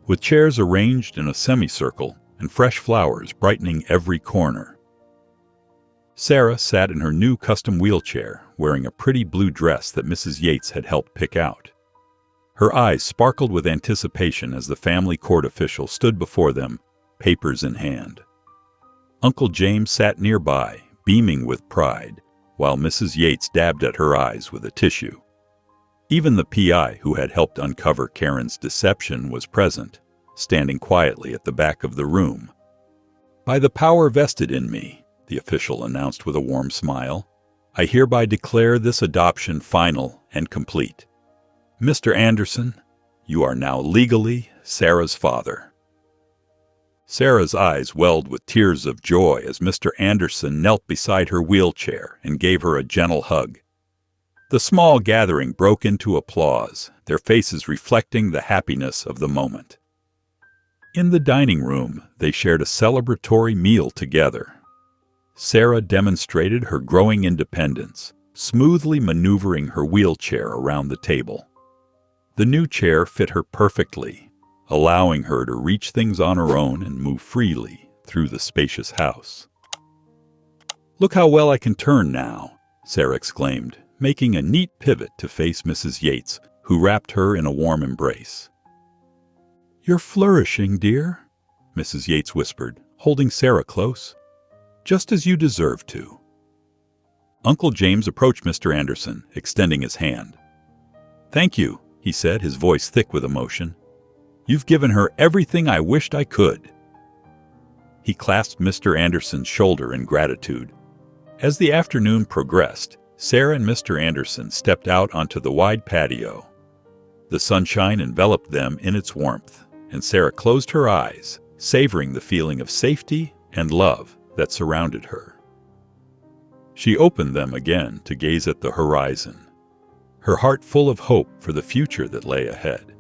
with chairs arranged in a semicircle and fresh flowers brightening every corner. Sarah sat in her new custom wheelchair, wearing a pretty blue dress that Mrs. Yates had helped pick out. Her eyes sparkled with anticipation as the family court official stood before them, papers in hand. Uncle James sat nearby, beaming with pride, while Mrs. Yates dabbed at her eyes with a tissue. Even the PI who had helped uncover Karen's deception was present, standing quietly at the back of the room. "By the power vested in me," the official announced with a warm smile, "I hereby declare this adoption final and complete. Mr. Anderson, you are now legally Sarah's father." Sarah's eyes welled with tears of joy as Mr. Anderson knelt beside her wheelchair and gave her a gentle hug. The small gathering broke into applause, their faces reflecting the happiness of the moment. In the dining room, they shared a celebratory meal together. Sarah demonstrated her growing independence, smoothly maneuvering her wheelchair around the table. The new chair fit her perfectly, allowing her to reach things on her own and move freely through the spacious house. "Look how well I can turn now," Sarah exclaimed, making a neat pivot to face Mrs. Yates, who wrapped her in a warm embrace. "You're flourishing, dear," Mrs. Yates whispered, holding Sarah close. "Just as you deserve to." Uncle James approached Mr. Anderson, extending his hand. "Thank you," he said, his voice thick with emotion. "You've given her everything I wished I could." He clasped Mr. Anderson's shoulder in gratitude. As the afternoon progressed, Sarah and Mr. Anderson stepped out onto the wide patio. The sunshine enveloped them in its warmth, and Sarah closed her eyes, savoring the feeling of safety and love that surrounded her. She opened them again to gaze at the horizon, her heart full of hope for the future that lay ahead.